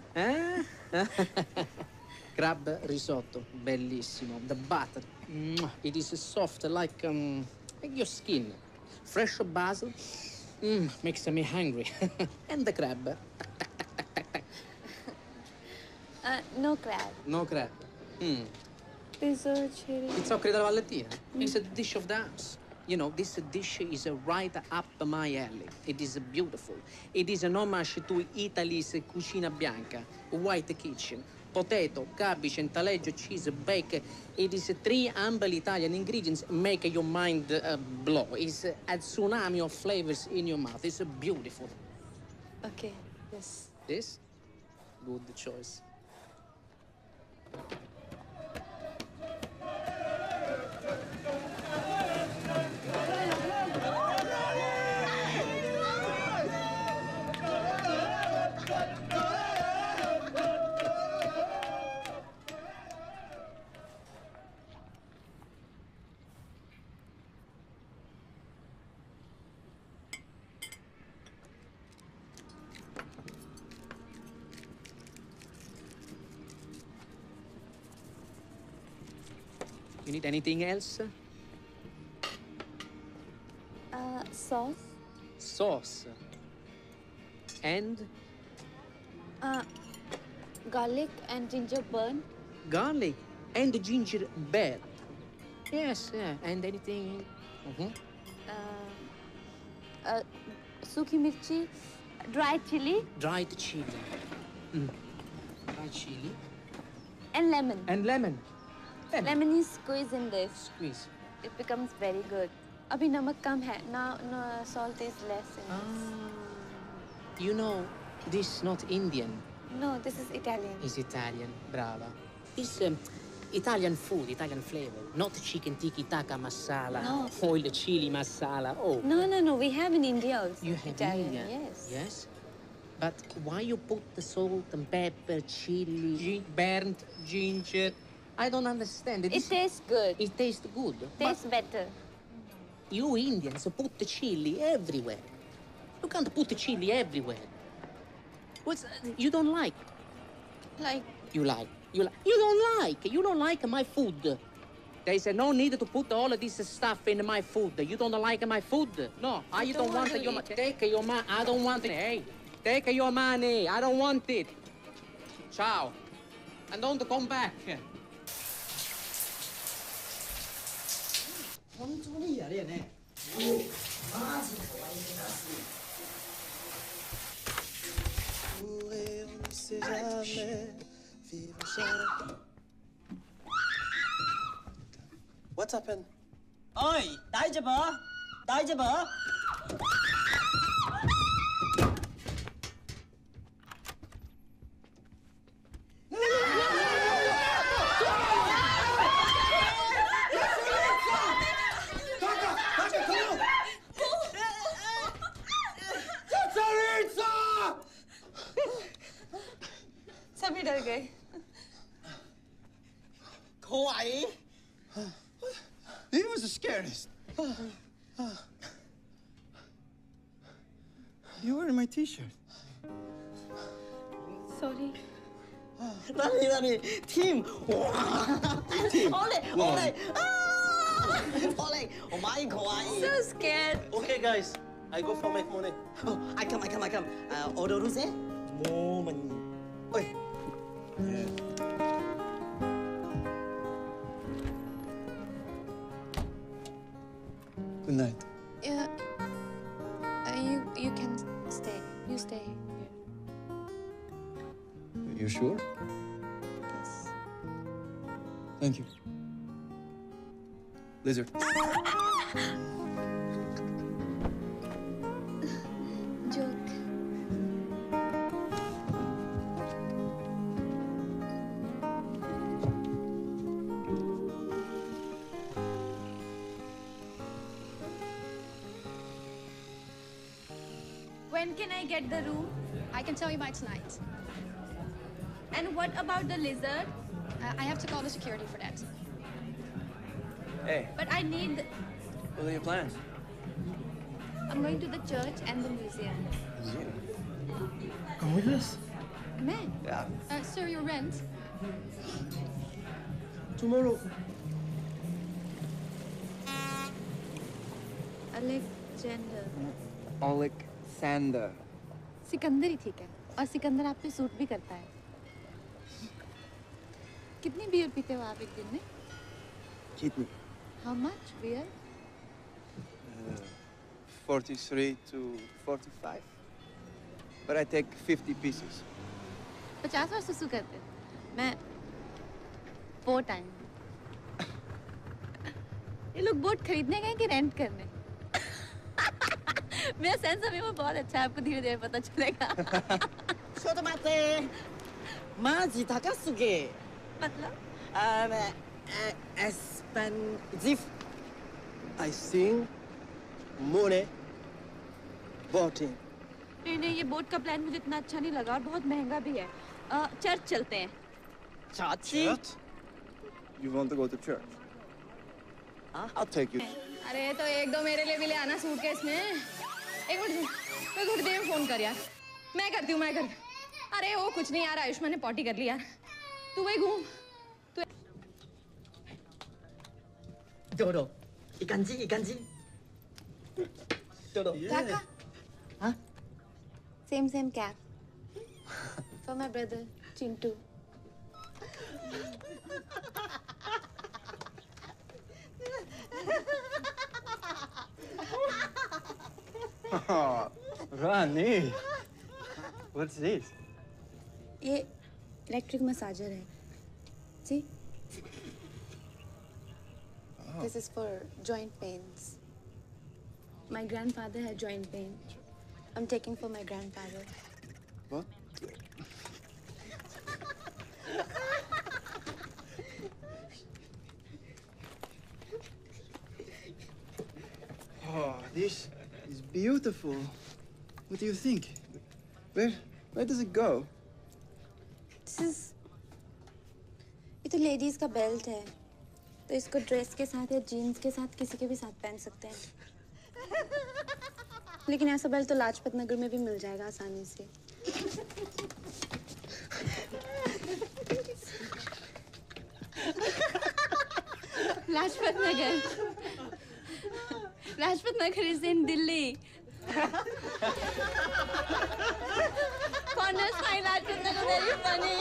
Crab risotto, bellissimo. The butter, it is soft like your skin. Fresh basil, makes me hungry. And the crab? No crab. No crab. Pizza, cherry. It's occhi della Valentina. It's a dish of the house. You know, this dish is right up my alley. It is beautiful. It is an homage to Italy's cucina bianca, white kitchen. Potato, cabbage, and taleggio, cheese, bacon. It is 3 humble Italian ingredients make your mind blow. It's a tsunami of flavors in your mouth. It's beautiful. Okay, yes. This? Good choice. You need anything else? Sauce? Sauce. And Garlic and ginger burn. garlic and ginger beer. Yes, yeah. And anything? Sukhi mirchi, dried chili, Dried chili. Dried chili. and lemon. And lemon. Lemon is squeezed in this. Squeeze. It becomes very good. Abhi namak kam hai. Now salt is less in this. You know, this is not Indian. No, this is Italian. It's Italian. Brava. It's Italian food, Italian flavor. Not chicken tikka taka masala, No. oil chili masala. Oh. No. We have in India also. You have Italian, India? yes. Yes. But why you put the salt and pepper, chili, burnt ginger? I don't understand. It tastes good. It tastes good. Tastes better. You Indians put the chili everywhere. You can't put the chili everywhere. What's you don't like? Like You like. You like. You don't like. You don't like my food. They say no need to put all of this stuff in my food. You don't like my food. No, I don't want to your eat money. it. Take your money. I don't want it. Hey, take your money. I don't want it. Ciao. And don't come back. 천천히 야래네. What's happened? 어이, 나이 좀 봐. 나이 좀 봐. सभी डर गए. 고아이. He was the scariest. You're wearing my t-shirt. Sorry. 나니 팀. 팀. 올레. 올레. Oh my 고아이. So scared. Okay, guys. I go for my money. I come. 오로루세. 모만. 어이. Good night. Yeah. You can stay. You stay here. You sure? Yes. Thank you. Lizard. Joke. When can I get the room? I can tell you by tonight. And what about the lizard? I have to call the security for that. Hey, But I need. what are your plans? I'm going to the church and the museum. Come with us. Man. Yeah. Sir, your rent. Tomorrow. Alexander. Alexander. Sikandar ही ठीक है. और सिकंदर आप पे सूट भी करता है. कितनी बियर पीते हो आप एक दिन में? Kidney. How much beer? 43 to 45. But I take 50 pieces. 50 और सुसु करते. मैं 4 टाइम. ये लोग बोट खरीदने गए कि रेंट करने? मेरा सेंस अभी वो बहुत अच्छा है. आपको धीरे धीरे पता चलेगा. 쇼도마테. 마지 다가스게. मतलब? expensive. I sing money boating. नहीं ये बोट का प्लान मुझे इतना अच्छा नहीं लगा और बहुत महंगा भी है. चर्च चलते हैं. Church? You want to go to church? I'll take you. अरे तो एक दो मेरे लिए भी ले आना सूटकेस में. एक मिनट तो थोड़ी देर में फोन कर यार. मैं करती हूँ. अरे वो कुछ नहीं यार, आयुष्मान ने पॉटी कर ली यार. तू वही घूम. 도로. 이간지. 도로. काका. Same cap. For my brother, Chintu. Oh, Rani. What's this? ये इलेक्ट्रिक मसाजर है. See? This is for joint pains. My grandfather had joint pain. I'm taking for my grandfather. What? Oh, this is beautiful. What do you think? Where does it go? This is. ये तो लेडीज का बेल्ट है. तो इसको ड्रेस के साथ या जीन्स के साथ किसी के भी साथ पहन सकते हैं. लेकिन ऐसा बेल्ट तो लाजपत नगर में भी मिल जाएगा आसानी से. Lajpat Nagar is in Delhi. Corners find Lajpat Nagar very funny.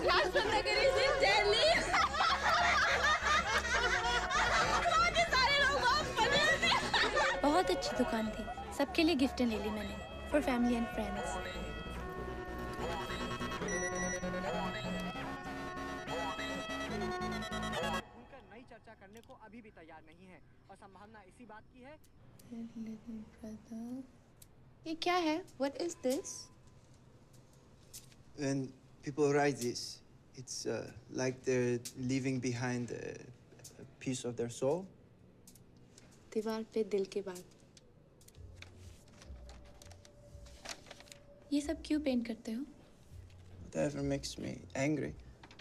Lajpat Nagar is in Delhi. बहुत अच्छी दुकान थी. सबके लिए गिफ्टें ले ली मैंने. For family and friends. नई चर्चा करने को अभी भी तैयार नहीं है और संभावना इसी बात की है. Little brother. ये क्या है? What is this? When people write this, it's like they're leaving behind a piece of their soul. दीवार पे दिल की बात. ये सब क्यों पेंट करते हो? Whatever makes me angry,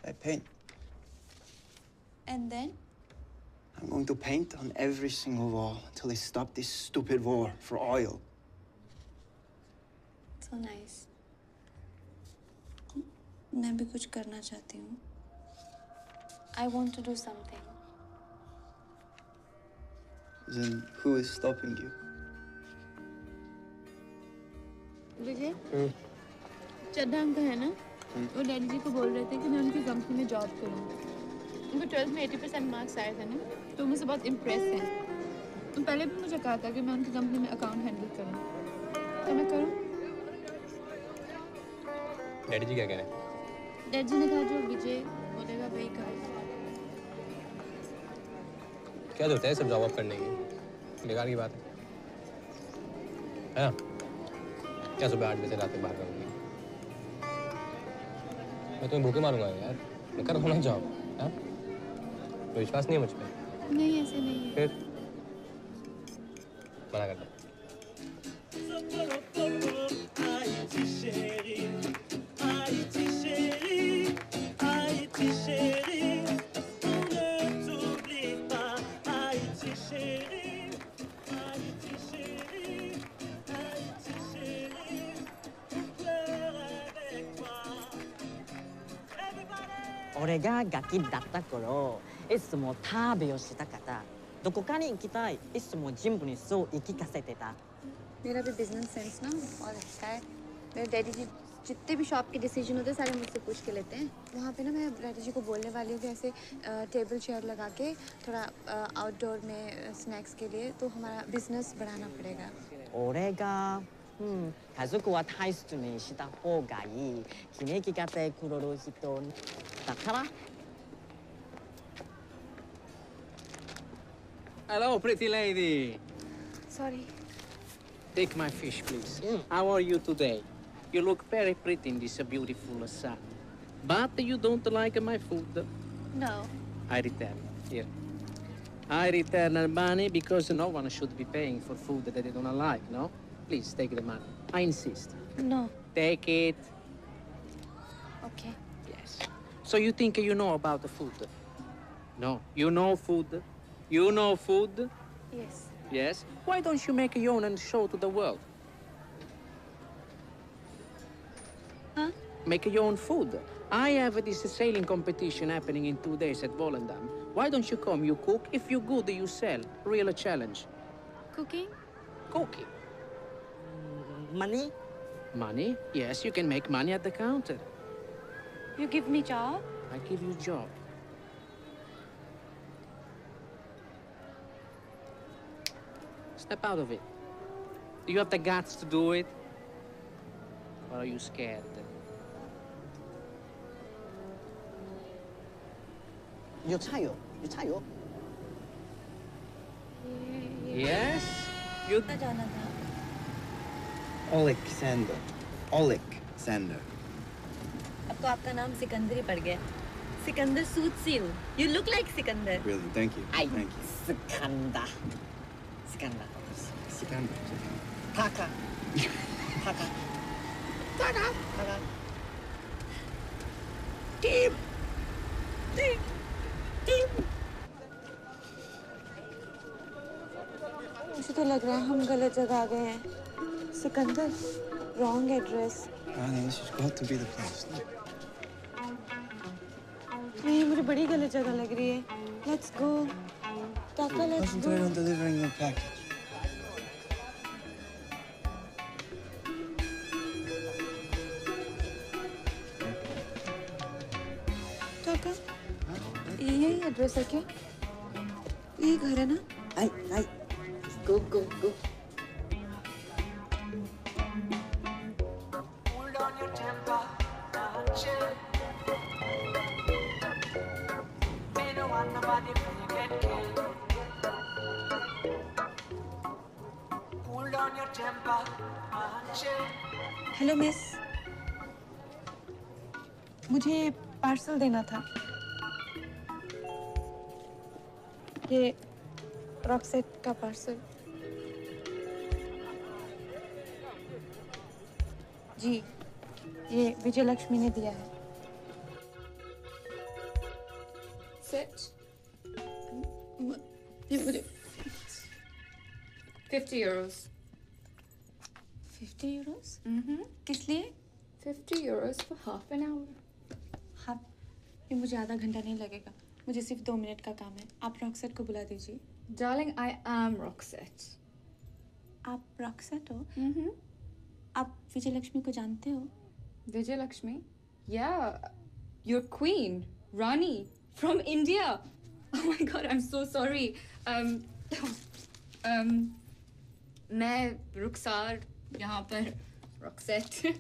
I paint. And then? I'm going to paint on every single wall until they stop this stupid war for oil. So nice. मैं भी कुछ करना चाहती हूँ. I want to do something. Then who is stopping you? Vijay, Chadha uncle है ना? वो डैडी जी को बोल रहे थे कि मैं उनकी कंपनी में जॉब करूँ. उनको 12th में 80% मार्क्स आए थे ना, तो मुझसे बहुत इम्प्रेस हैं. तो पहले भी मुझे कहा था कि मैं उनकी कंपनी में अकाउंट हैंडल करूँ. तो मैं करूँ? डैडी जी क्या कह रहे हैं? डैडी जी ने कहा जो विजय बोलेगा वही करेगा. क्या जरूरत है सब जॉब अप करने की? बेकार की बात है ना? क्या सुबह 8 बजे रात में बाहर करूँगी? मैं तुम्हें भूखे मारूंगा यार. मैं कर रहा हूँ ना जॉब. हाँ? तो विश्वास नहीं है मुझ पे? नहीं, ऐसे नहीं है. फिर मना करता.俺がガキだった頃、いつも旅をしたかった。どこかに行きたい。いつもジムにそう言い聞かせてた。मेरा भी बिजनेस सेंस ना और अच्छा है. मेरे डैडी जी जितने भी शॉप के डिसीजन होते हैं सारे मुझसे पूछ के लेते हैं. वहाँ पे ना मैं डैडी जी को बोलने वाली हूँ कि ऐसे टेबल चेयर लगा के थोड़ा आउटडोर में स्नैक्स के लिए तो हमारा बिजनेस बढ़ाना पड़ेगा. 俺が家族は大切にした方がいい。気に気がてくれる人だから。Hello, pretty lady. Sorry. Take my fish, please. How are you today? You look very pretty in this beautiful sun. But you don't like my food. No. I return. Here. I return the money because no one should be paying for food that they don't like, no? Please, take the money. I insist. No. Take it. Okay. Yes. So you think you know about the food? No. You know food? You know food? Yes. Yes? Why don't you make your own and show to the world? Huh? Make your own food. I have this sailing competition happening in 2 days at Volendam. Why don't you come? You cook. If you're good, you sell. Real challenge. Cooking? Cooking. money? Money? Yes, you can make money at the counter. You give me job? I give you job. Step out of it. Do you have the guts to do it? Or are you scared? You tired? You tired? Yes? You... जाना था Alexander. Alexander. अब तो आपका नाम सिकंदर ही पड़ गया Sikandar suits you you look like Sikandar Really, thank you. Ay, Thank you. Sikanda. Sikanda. Sikander. Taka. Taka. Taka. Taka. Team. Team. Team. मुझे तो लग रहा है हम गलत जगह आ गए हैं Sikandar wrong address Rani, this has got to be the place. नहीं मुझे बड़ी गलत जगह लग रही है लेट्स गो टाका let's Concentrate on delivering your package. टाका यही एड्रेस है क्या यही घर है ना Ay, ay. Go, go, go. Hello miss मुझे पार्सल देना था ये रॉक्सेट का पार्सल जी ये विजय लक्ष्मी ने दिया है Sit. ये मुझे 50 euros. 50 euros? किस लिए 50 euros for half an hour. हाँ ये मुझे आधा घंटा नहीं लगेगा मुझे सिर्फ 2 मिनट का काम है आप रॉक्सेट को बुला दीजिए Darling, I am Roxette. आप रॉक्सेट हो आप विजय लक्ष्मी को जानते हो Vijay Lakshmi? Yeah, your queen, Rani, from India. Oh my God, I'm so sorry. मैं रुखसार यहाँ पर Roxette.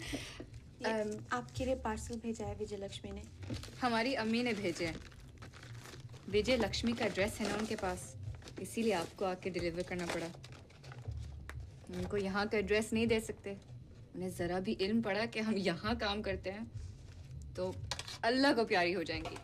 आपके लिए पार्सल भेजा है विजय लक्ष्मी ने हमारी अम्मी ने भेजे हैं विजय लक्ष्मी का एड्रेस है ना उनके पास इसीलिए आपको आके डिलीवर करना पड़ा उनको यहाँ का एड्रेस नहीं दे सकते उन्हें ज़रा भी इल्म पड़ा कि हम यहाँ काम करते हैं तो अल्लाह को प्यारी हो जाएंगी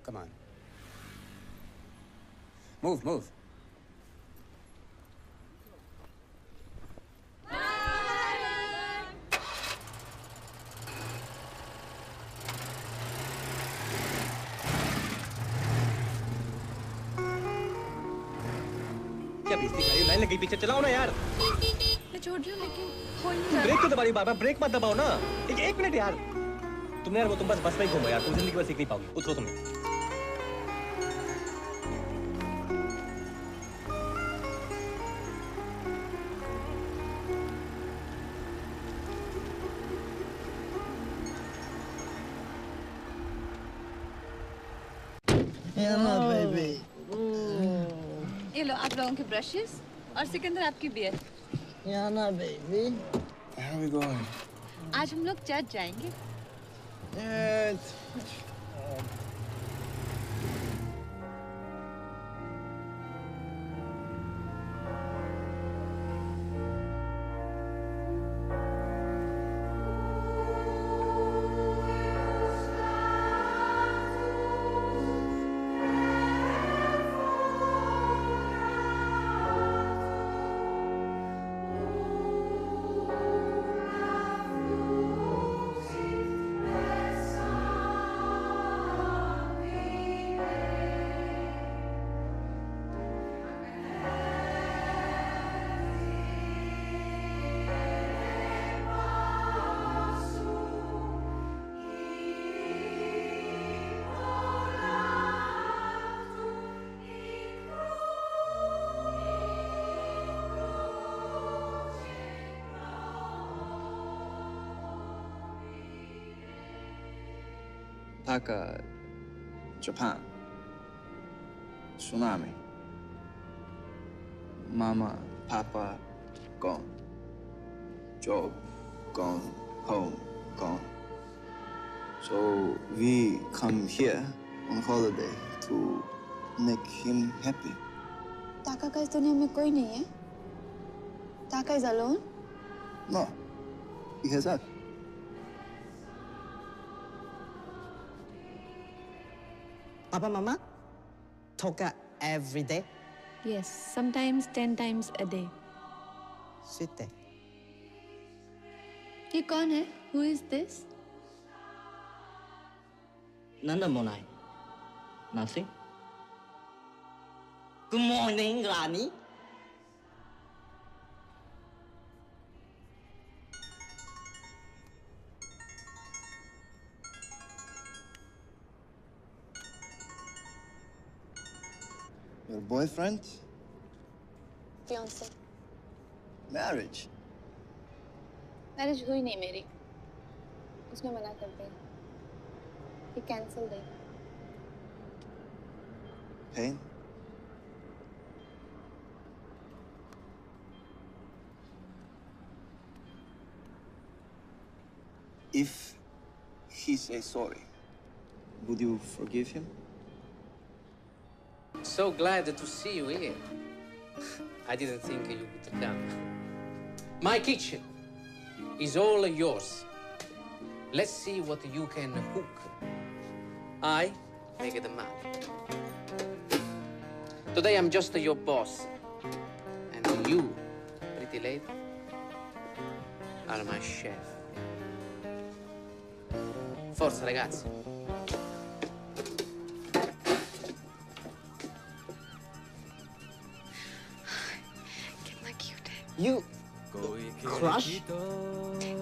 Come on. Move, move. क्या बेइज्जती कर रही हो? लाइन लग गई पीछे चलाओ ना यार मैं छोड़ रही हूँ लेकिन कोई नहीं ब्रेक क्यों दबा रही हो बार-बार ब्रेक मत दबाओ ना एक मिनट यार तुमने यार वो तुम बस में ही घूमो यार तुम जिंदगी भर सीख नहीं पाओगी उतरो तुम baby. ये लो आप लोगों के ब्रशेस और सिकंदर आपकी beer Yana, baby. How are we going? आज हम लोग चर्च जाएंगे Yes. Taka, Japan. Tsunami. Mama, Papa, gone. Job, gone. Home, gone. So we come here on holiday to make him happy. Taka का इस दुनिया में कोई नहीं है? Taka is alone? No, he has us. Papa, Mama, Toka every day. Yes, sometimes 10 times a day. Sit there. ये कौन है? Who is this? Nanda Monai. Nothing. Good morning, Rani. Your boyfriend? Fiancé. Marriage? Marriage हुई नहीं मेरी. उसने मना कर दिया. He cancelled it. Pain? If he says sorry, would you forgive him? So glad to see you here. I didn't think you would come. My kitchen is all yours. Let's see what you can cook. I make the money. Today I'm just your boss. And you, pretty lady, are my chef. Forza, ragazzi. कितना cute है. You crush?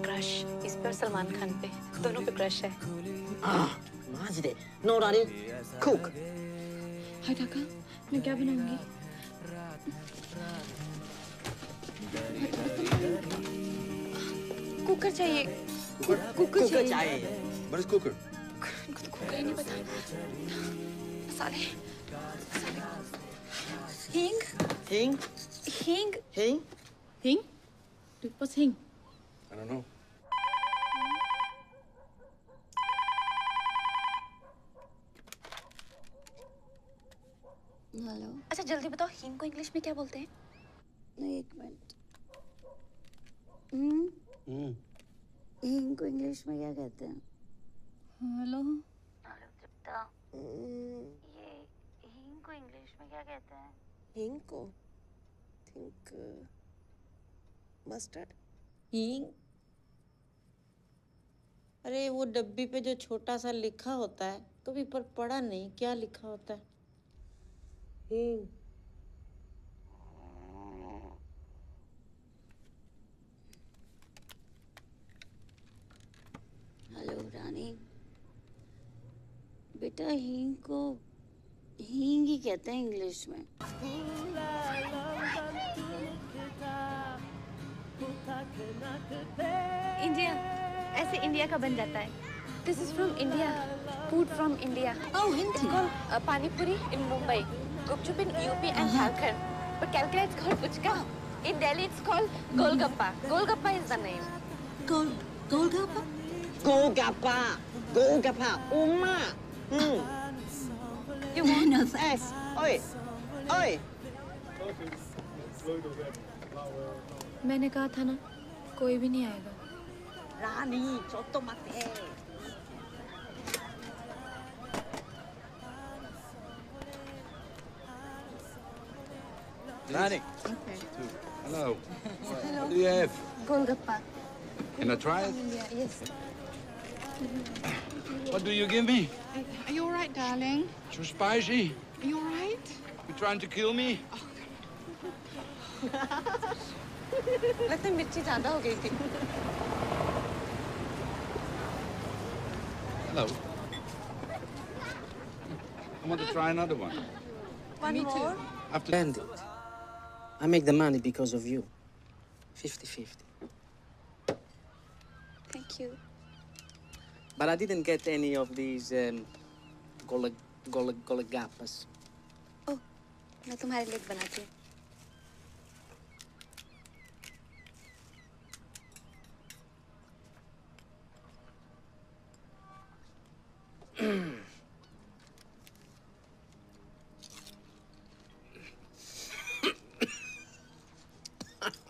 Crush. इस पर सलमान खान पे. दोनों पे crush है. Ah, माजिदे. No, Rani. Cook. हाय टाका, मैं क्या बनाऊंगी? कुकर चाहिए. कुकर चाहिए. What is cooker? कुकर ही नहीं पता. मसाले. हींग. Hing? हींग. Hing? Hing? What's hing? I don't know. Hello. अच्छा जल्दी बताओ हींग को इंग्लिश में क्या बोलते हैं? नहीं, एक मिनट. हींग को इंग्लिश में क्या कहते हैं? हेलो. हेलो तृप्ता. ये हींग को इंग्लिश में क्या कहते हैं? हींग को थिंक मस्टर्ड. हींग? अरे वो डब्बी पे जो छोटा सा लिखा होता है कभी पर पढ़ा नहीं. क्या लिखा होता है? हींग. हेलो रानी. बेटा हींग को हींग ही कहते हैं इंग्लिश में. इंडिया. ऐसे इंडिया का बन जाता है. This is from India. Food from India. Oh, Hindi. It's called pani puri in Mumbai. Gupchup in UP and Jharkhand. But Calcutta it's called puchka. In Delhi it's called golgappa. Golgappa is the name. Golgappa? Golgappa. Golgappa. Uma. You want? No thanks. Oi. Oi. मैंने कहा था ना कोई भी नहीं आएगा. रानी, चोटो मते. Rani. Okay. Hello. Hello. What do you have? Golgappa. Can I try it? India. Yes. What do you give me? Are you all right, darling? Too spicy? Are you all right? You trying to kill me? लगता है मिर्ची ज़्यादा हो गई थी. Hello. I want to try another one. One more. After Bandit. I make the money because of you. 50-50. Thank you. But I didn't get any of these golagapas. ओह, मैं तुम्हारे लिए बनाती हूँ।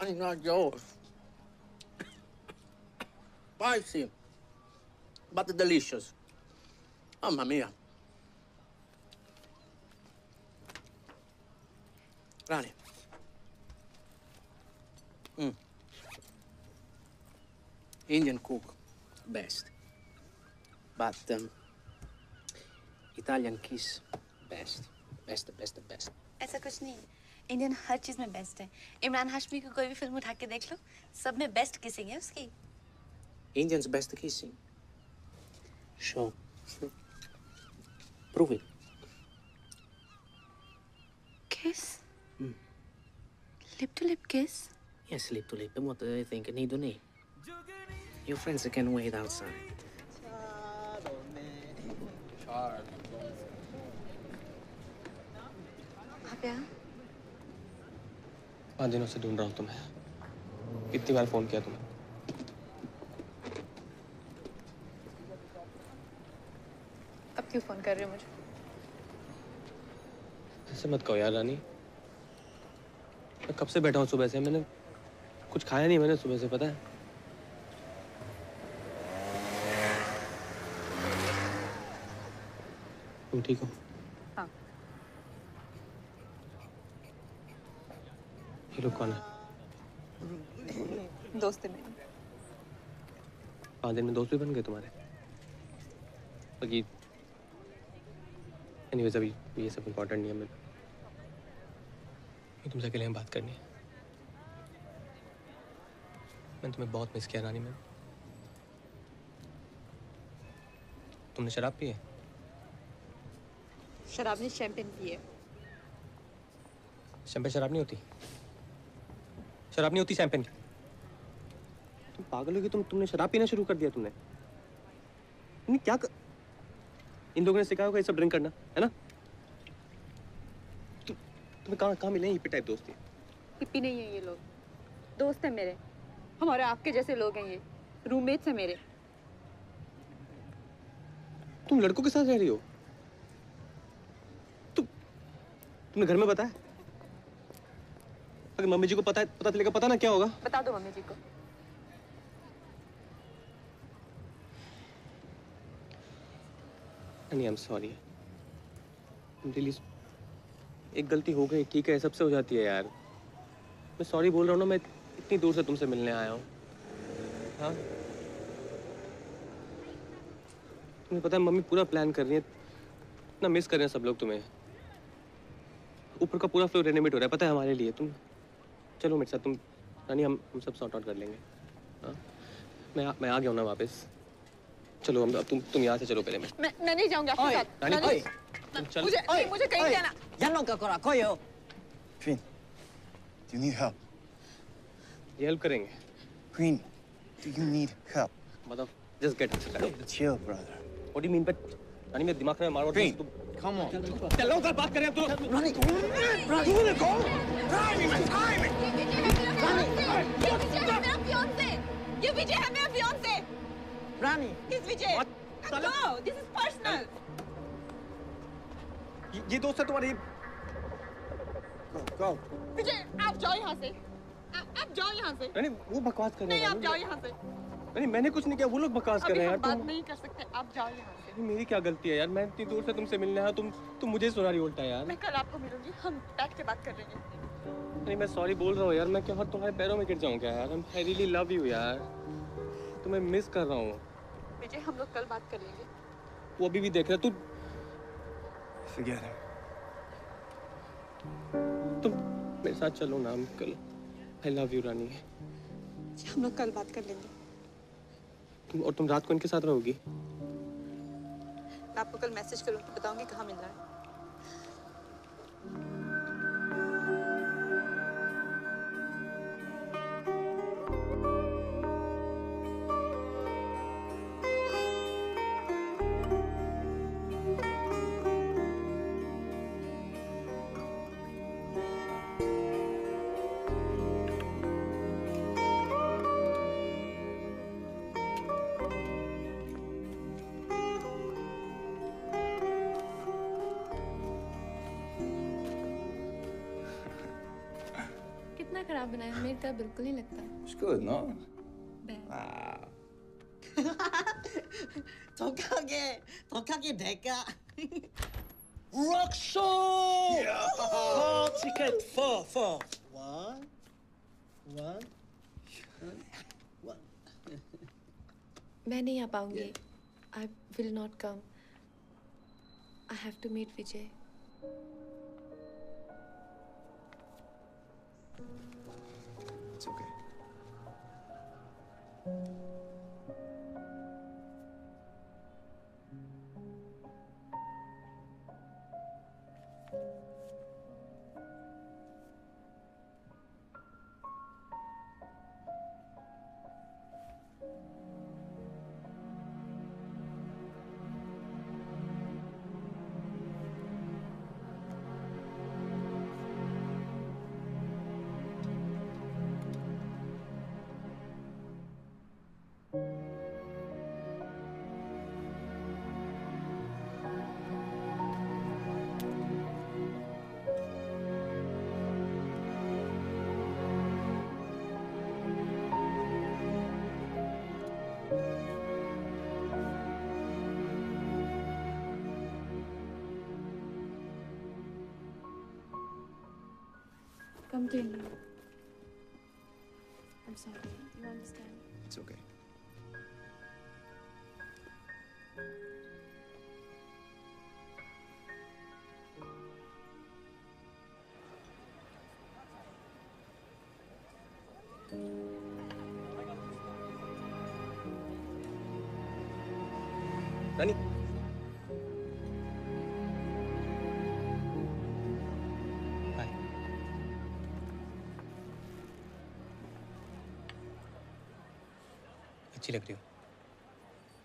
I not Joe. Spicy, but delicious. Mamma mia. Rani. Indian cook, best. But Italian kiss, best. Best. ऐसा कुछ नहीं, इंडियन हर चीज में बेस्ट है। इमरान हाशमी की कोई भी फिल्म उठा के देख लो, सब में बेस्ट किसिंग है उसकी। Indians best kissing. Sure. Prove it. Kiss? Lip to lip kiss? Yes, lip to lip. And what do they think? Knee to knee. Your friends can wait outside. आप यहाँ? 5 दिनों से ढूंढ रहा हूँ तुम्हें। कितनी बार फोन किया तुम्हें? अब क्यों फोन कर रहे हो मुझे? ऐसे मत कहो यार रानी। मैं कब से बैठा हूँ सुबह से, मैंने कुछ खाया नहीं मैंने सुबह से, पता है? तुम ठीक हो? हाँ। ये लोग कौन है? दोस्त है मेरे। 5 दिन में दोस्त भी बन गए तुम्हारे? बाकी एनीवेज अभी ये सब इम्पोर्टेंट नहीं है। मैं तुमसे अकेले में बात करनी है। मैंने तुम्हें बहुत मिस किया रानी। मैं तुमने शराब पी है? शराब ने शैंपेन पी है। शैंपेन शराब नहीं होती। शराब नहीं होती शैंपेन। तुम पागल हो गए? तुमने शराब पीना शुरू कर दिया तुमने। नहीं क्या इन लोगों ने सिखाया होगा ये सब ड्रिंक करना, है ना? तुम्हें कहाँ मिले हिप्पी टाइप दोस्त? हिप्पी नहीं है ये लोग, दोस्त हैं मेरे। हमारे आपके जैसे लोग हैं ये, रूममेट्स हैं मेरे। तुम लड़कों के साथ रह रही हो? तुमने घर में बताया? अगर मम्मी जी को पता चलेगा, पता ना क्या होगा? बता दो मम्मी जी को। नहीं, I'm sorry. Really, एक गलती हो गई, ठीक है, सबसे हो जाती है यार। मैं सॉरी बोल रहा हूँ ना, मैं इतनी दूर से तुमसे मिलने आया हूँ। हाँ? तुम्हें पता है मम्मी पूरा प्लान कर रही है, इतना मिस कर रहे हैं सब लोग तुम्हें। ऊपर का पूरा फ्लोर रेनोवेट हो रहा है, पता है हमारे लिए। तुम चलो मेरे साथ, तुम रानी, हम सब सॉर्ट आउट कर लेंगे। हाँ? मैं आ गया हूँ ना वापस। चलो हम तुम यहाँ से चलो पहले। मैं नहीं जाऊंगा आपके साथ। रानी, मुझे कहीं जाना। Queen, do you need help? ये हेल्प करेंगे। Queen, do you need help? मतलब just get it. Chill, brother. What do you mean? But रानी मेरे दिमाग में मारो। Queen, come on. चलो उधर बात करें अब तो। Ronnie, go. Timing, man, timing. मेरा fiancé. ये विजय है मेरा fiancé. Rani, He's Vijay. No, this is personal. ये दोस्त है तुम्हारी। Go. विजय, आप जाओ यहाँ से। आप जाओ यहाँ से। नहीं, वो बकवास कर रहे हैं। नहीं, आप जाओ यहाँ से। नहीं, मैंने कुछ नहीं किया, वो लोग बकवास कर रहे हैं यार। बात नहीं कर सकते, आप जाओ यहाँ से। मेरी क्या गलती है यार? मैं इतनी दूर से तुमसे मिलने आया, तुम मुझे सुना रही उल्टा यार। मैं कल आपको मिलूंगी, हम बैठ के बात कर लेंगे। नहीं, मैं सॉरी बोल रहा हूँ यार। मैं क्या तुम्हारे पैरों में गिर जाऊँ क्या यार? I really love you यार। तुम्हें मिस कर रहा हूँ। विजय, हम लोग कल बात कर लेंगे। वो अभी भी देख रहा है। Forget him. तुम मेरे साथ चलो ना हम कल। I love you रानी। हम लोग कल बात कर लेंगे। तुम रात को इनके साथ रहोगी? मैं आपको कल मैसेज करूँगी, बताऊंगी कहाँ मिलना है। खराब बनाया, मेरी तरह बिल्कुल नहीं लगता। It's good, no? 독하게 될까? Rock show! Four ticket, four. One. मैं नहीं आ पाऊंगी। I will not come. I have to meet Vijay. It's okay. Come to India. I'm sorry. You understand? It's okay. रानी अच्छी लग रही हो।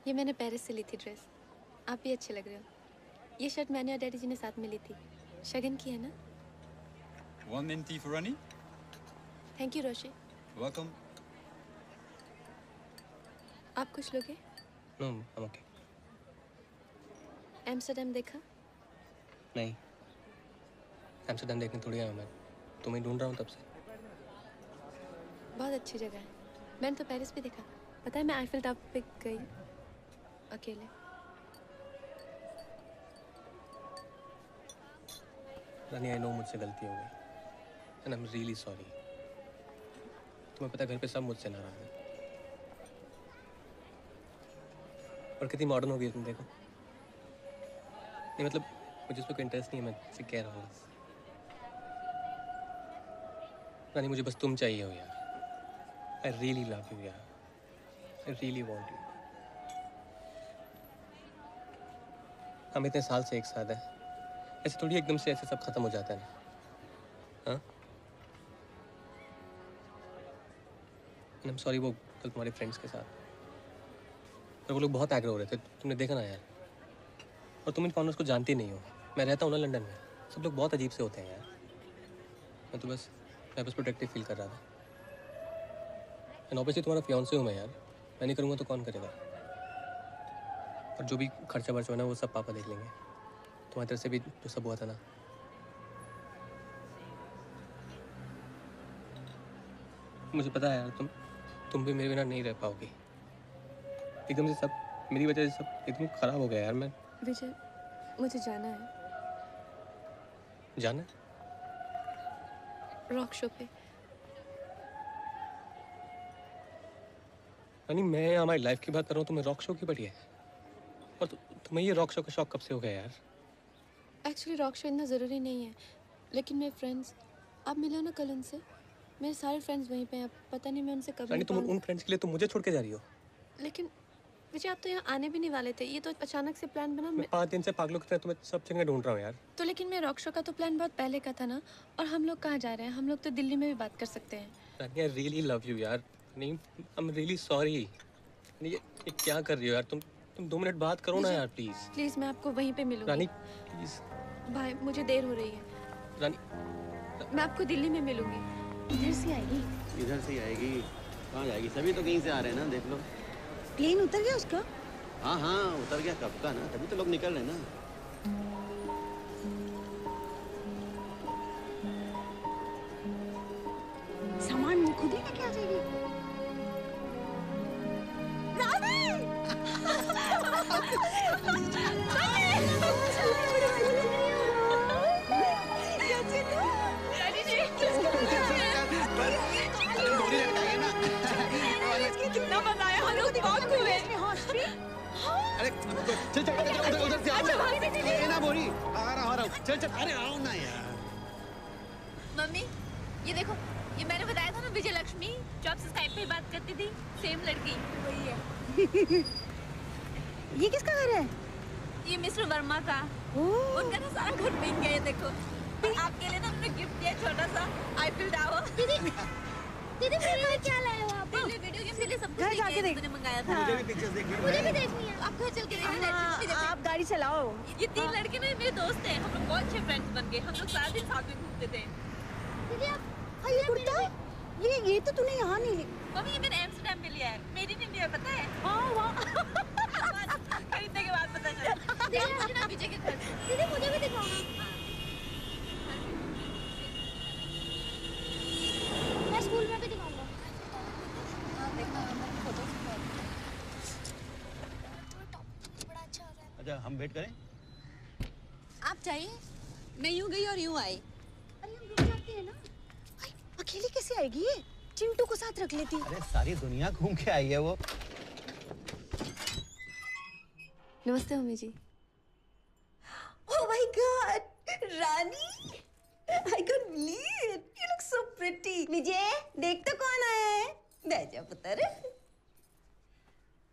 ये मैंने पेरिस से ली थी ड्रेस। आप भी अच्छे लग रहे हो। ये शर्ट मैंने और डैडी जी ने साथ में ली थी। शगन की है ना? One mint tea for Rani. Thank you Roshi. Welcome. आप कुछ लोगे? No, I'm okay. एम्स्टर्डम देखा? नहीं, एम्स्टर्डम देखने थोड़ी आया मैं। तुम्हें ढूंढ रहा हूँ तब से। बहुत अच्छी जगह है। मैंने तो पेरिस भी देखा। पता है मैं आईफिल टावर पे गई अकेले। रानी, आई नो मुझसे गलती हो गई and I am really sorry. तुम्हें पता है घर पे सब मुझसे नाराज हैं। और कितनी मॉडर्न हो गई तुम देखो। नहीं मतलब मुझे इसमें कोई इंटरेस्ट नहीं है, मैं इसे कह रहा हूँ। रानी, मुझे बस तुम चाहिए हो यार। आई रियली लव यू यार। I really want you. हम इतने साल से एक साथ हैं। ऐसे थोड़ी एकदम से ऐसे सब खत्म हो जाता है ना। हाँ? I'm sorry वो कल तुम्हारे फ्रेंड्स के साथ। और वो लोग बहुत एग्रो हो रहे थे। तुमने देखा ना यार। और तुम इन फाउंडर्स को जानती नहीं हो। मैं रहता हूँ ना लंदन में। सब लोग बहुत अजीब से होते हैं यार। मैं बस प्रोटेक्टिव फील कर रहा था। एंड ऑब्वियसली तुम्हारा फियांसे हूँ मैं यार। मैं नहीं करूँगा तो कौन करेगा? और जो भी खर्चा वर्चा होना वो सब पापा देख लेंगे। तुम्हारी तरफ से भी जो सब हुआ था ना। मुझे पता है यार तुम भी मेरे बिना नहीं रह पाओगी। एकदम से सब मेरी वजह से सब एकदम खराब हो गया यार। मैं विजय, मुझे जाना है। जाना? रॉक शो पे। यानी मैं हमारी लाइफ की बात कर रहा हूँ, तुम्हें रॉक शो की पड़ी है। और तुम्हें ये रॉक शो का शौक कब से हो गया यार? एक्चुअली रॉक शो इतना ज़रूरी नहीं है, लेकिन मेरे फ्रेंड्स, आप मिले हो ना कल उनसे? मेरे सारे फ्रेंड्स वहीं पे हैं। पता नहीं मैं उनसे कब यानी तुम उन फ्रेंड्स के लिए तुम मुझे छोड़ के जा रही हो? लेकिन विजय, आप तो यहाँ आने भी नहीं वाले थे। ये तो अचानक से प्लान बना। मैं 5 दिन से पागलों की तरह तुम्हें सब जगह ढूंढ रहा हूँ यार। तो लेकिन मैं रॉक शो का तो प्लान बहुत पहले का था ना। और हम लोग कहाँ जा रहे हैं? हम लोग तो दिल्ली में भी बात कर सकते हैं। रानी, आई रियली लव यू यार। नहीं, आई एम रियली सॉरी। ये क्या कर रही हो यार? तुम 2 मिनट बात करो ना यार प्लीज। प्लीज, मैं आपको वहीं पे मिलूंगी। रानी प्लीज। भाई, मुझे देर हो रही है। रानी, मैं आपको दिल्ली में मिलूंगी। इधर से आएगी? इधर से ही आएगी। कहाँ जाएगी? सभी तो कहीं से आ रहे हैं ना, देख लो। प्लेन उतर गया उसका? हाँ उतर गया कब का ना, तभी तो लोग निकल रहे हैं ना। अरे चल चल उधर उधर से आओ ना। ये ना बोरी आ रहा हूँ। चल चल अरे आओ ना यार। मम्मी ये देखो, ये मैंने बताया था ना विजय लक्ष्मी जो आपसे स्काइप पे बात करती थी, सेम लड़की वही है। ये किसका घर है? ये मिस्टर वर्मा का। उनका ना सारा घर बन गया है, देखो आपके लिए ना हमने गिफ्ट दिया छोटा सा आईफिल टावर। दीदी मेरे लिए क्या लाए हो आप? वीडियो गेम के लिए सब कुछ घर जाके देख। मैंने मंगाया था। मुझे भी पिक्चर्स देखनी है। मुझे भी देखनी है। आप घर चल के देखिए। आप गाड़ी चलाओ। ये 3 लड़के ना मेरे दोस्त हैं, हम लोग बहुत अच्छे फ्रेंड्स बन गए। हम लोग सारा दिन साथ में घूमते थे। दीदी आप ये कुर्ता, ये तो तूने यहाँ नहीं मम्मी ये मैंने एम्स्टर्डम में लिया है, मेड इन इंडिया, पता है? हाँ वाह। खरीदने के बाद पता चला। दीदी ना विजय के घर। दीदी मुझे भी दिखाओ ना। मैं स्कूल में भी दिखाऊंगा। बड़ा अच्छा हो रहा है। अच्छा हम वेट करें? आप चाहिए? मैं यूं गई और यूं आई। अरे हम रुक जाते हैं ना। अकेली कैसे आएगी ये? चिंटू को साथ रख लेती। अरे सारी दुनिया घूम के आई है वो। नमस्ते mummy ji. Oh my God, Rani! I can't believe it. You look so pretty. Vijay, देख तो कौन आया है? बैजा पुत्र।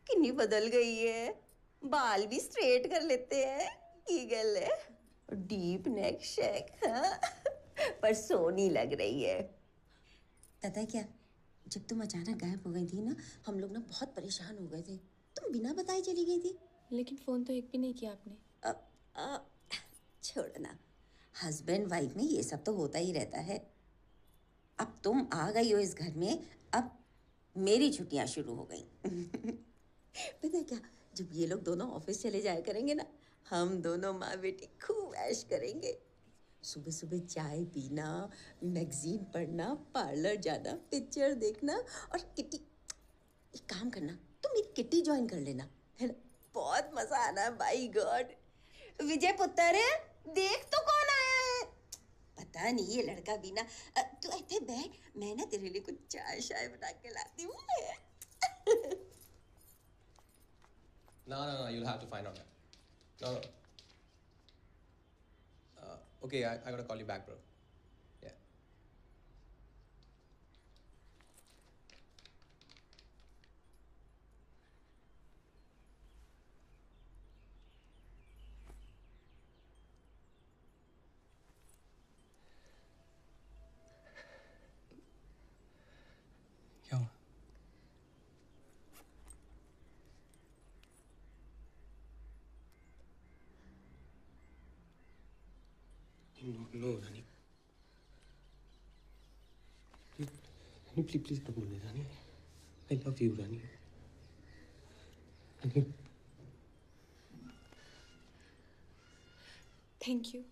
किन्नी बदल गई है। बाल भी स्ट्रेट कर लेते हैं। ईगल है। डीप नेक शेक, हाँ? पर सोनी लग रही है। पता है क्या? जब तुम अचानक गायब हो गई थी ना, हम लोग ना बहुत परेशान हो गए थे। तुम बिना बताए चली गई थी। लेकिन फोन तो एक भी नहीं किया आपने। छोड़ना, हस्बैंड वाइफ में ये सब तो होता ही रहता है। अब तुम आ गई हो इस घर में, अब मेरी छुट्टियां शुरू हो गई। पता है क्या, जब ये लोग दोनों ऑफिस चले जाया करेंगे ना, हम दोनों माँ बेटी खूब ऐश करेंगे। सुबह सुबह चाय पीना, मैगजीन पढ़ना, पार्लर जाना, पिक्चर देखना और किटी। एक काम करना, तुम मेरी किटी ज्वाइन कर लेना, है ना? बहुत मजा आना। बाय गॉड, विजय पुत्र देख तो कौन आया है। पता नहीं ये लड़का भी ना। तू ऐसे बैठ, मैं ना तेरे लिए कुछ चाय शाय बना के लाती हूँ। No, you'll have to find out that. No. Okay, I gotta call you back, bro. Yeah. क्या हुआ? No, Rani. Please don't do this, Rani. I love you, Rani. Rani. Thank you.